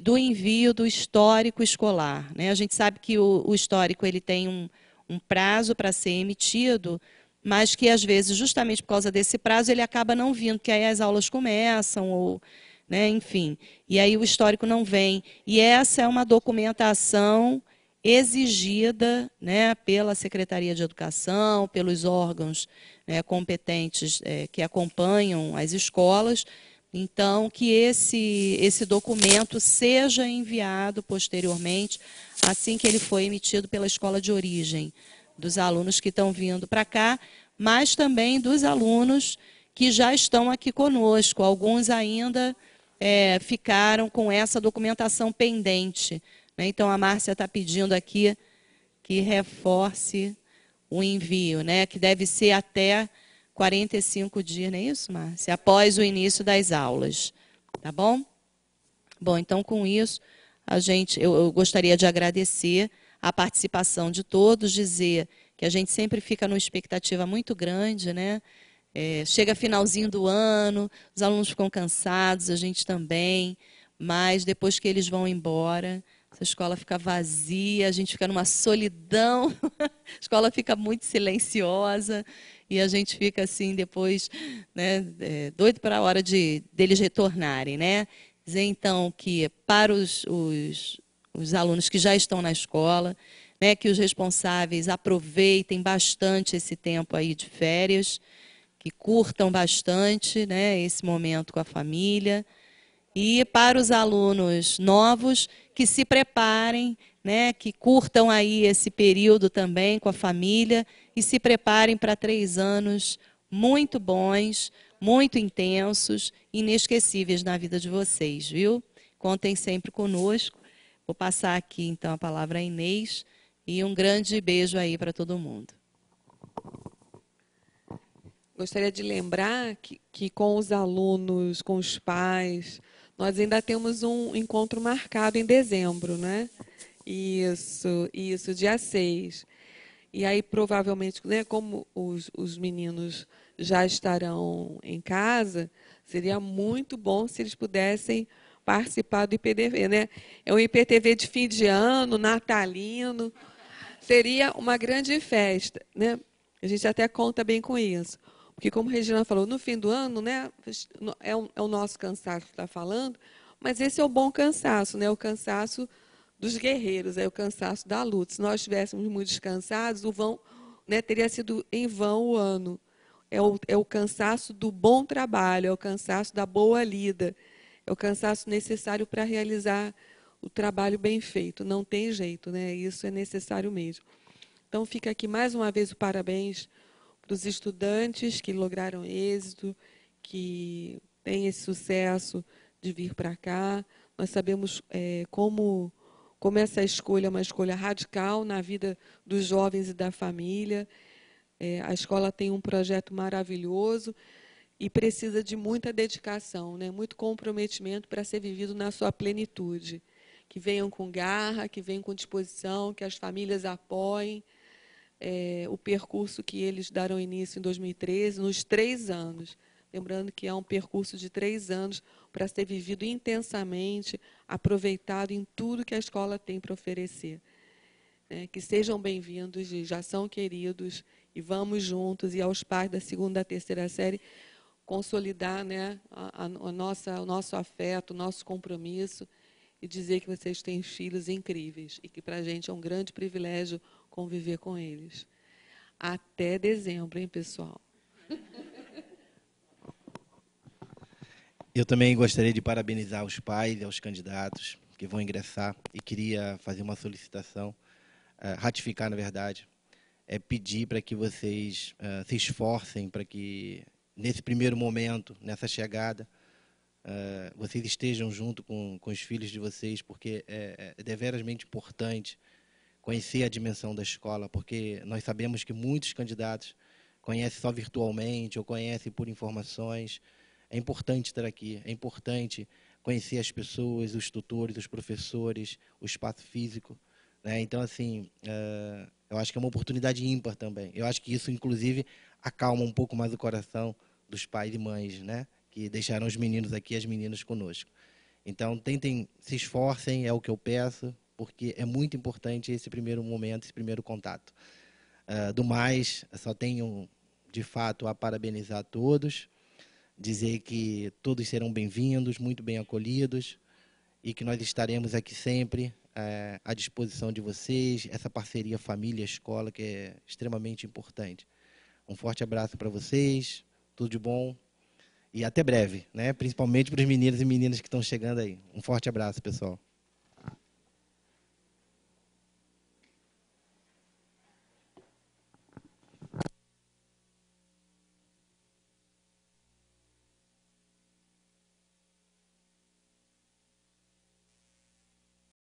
do envio do histórico escolar, né? A gente sabe que o histórico ele tem um prazo para ser emitido, mas que, às vezes, justamente por causa desse prazo, ele acaba não vindo, porque aí as aulas começam, ou, né, enfim, e aí o histórico não vem. E essa é uma documentação exigida, né, pela Secretaria de Educação, pelos órgãos, né, competentes que acompanham as escolas, Então, que esse documento seja enviado posteriormente, assim que ele foi emitido pela escola de origem, dos alunos que estão vindo para cá, mas também dos alunos que já estão aqui conosco. Alguns ainda ficaram com essa documentação pendente, né? Então, a Márcia está pedindo aqui que reforce o envio, né? Que deve ser até 45 dias, não é isso, Márcia? Após o início das aulas, tá bom? Bom, então, com isso, eu gostaria de agradecer a participação de todos, dizer que a gente sempre fica numa expectativa muito grande, né? Chega finalzinho do ano, os alunos ficam cansados, a gente também, mas depois que eles vão embora, essa escola fica vazia, a gente fica numa solidão, a escola fica muito silenciosa, e a gente fica assim depois, né, doido para a hora deles retornarem, né? Dizer então que para os alunos que já estão na escola, né, que os responsáveis aproveitem bastante esse tempo aí de férias, que curtam bastante, né, esse momento com a família, e para os alunos novos que se preparem, né, que curtam aí esse período também com a família e se preparem para 3 anos muito bons, muito intensos, inesquecíveis na vida de vocês, viu? Contem sempre conosco. Vou passar aqui, então, a palavra a Inês e um grande beijo aí para todo mundo. Gostaria de lembrar que com os alunos, com os pais, nós ainda temos um encontro marcado em dezembro, né? Isso, dia 6. E aí, provavelmente, né, como os meninos já estarão em casa, seria muito bom se eles pudessem participar do IPTV, né? É um IPTV de fim de ano, natalino. Seria uma grande festa, né? A gente até conta bem com isso. Porque, como a Regina falou, no fim do ano, né, é o nosso cansaço que está falando, mas esse é o bom cansaço, né, o cansaço dos guerreiros, é o cansaço da luta. Se nós estivéssemos muito descansados, né, teria sido em vão o ano. É o cansaço do bom trabalho, é o cansaço da boa lida, é o cansaço necessário para realizar o trabalho bem feito. Não tem jeito, né? Isso é necessário mesmo. Então, fica aqui mais uma vez o parabéns para os estudantes que lograram êxito, que têm esse sucesso de vir para cá. Nós sabemos como essa escolha é uma escolha radical na vida dos jovens e da família. A escola tem um projeto maravilhoso e precisa de muita dedicação, né? Muito comprometimento para ser vivido na sua plenitude. Que venham com garra, que venham com disposição, que as famílias apoiem o percurso que eles darão início em 2013, nos 3 anos. Lembrando que é um percurso de 3 anos para ser vivido intensamente, aproveitado em tudo que a escola tem para oferecer. Que sejam bem-vindos, já são queridos, e vamos juntos, e aos pais da 2ª, 3ª série, consolidar, né, o nosso afeto, o nosso compromisso, e dizer que vocês têm filhos incríveis, e que para a gente é um grande privilégio conviver com eles. Até dezembro, hein, pessoal? Eu também gostaria de parabenizar os pais e os candidatos que vão ingressar e queria fazer uma solicitação, ratificar, na verdade, pedir para que vocês se esforcem para que, nesse primeiro momento, nessa chegada, vocês estejam junto com os filhos de vocês, porque é deverasmente importante conhecer a dimensão da escola, porque nós sabemos que muitos candidatos conhecem só virtualmente ou conhecem por informações. É importante estar aqui, é importante conhecer as pessoas, os tutores, os professores, o espaço físico, né? Então, assim, eu acho que é uma oportunidade ímpar também. Eu acho que isso, inclusive, acalma um pouco mais o coração dos pais e mães, né? Que deixaram os meninos aqui e as meninas conosco. Então, tentem, se esforcem, é o que eu peço, porque é muito importante esse primeiro momento, esse primeiro contato. Do mais, só tenho, de fato, a parabenizar todos, dizer que todos serão bem-vindos, muito bem acolhidos, e que nós estaremos aqui sempre à disposição de vocês, essa parceria família-escola, que é extremamente importante. Um forte abraço para vocês, tudo de bom, E até breve, né? Principalmente para os meninos e meninas que estão chegando aí. Um forte abraço, pessoal.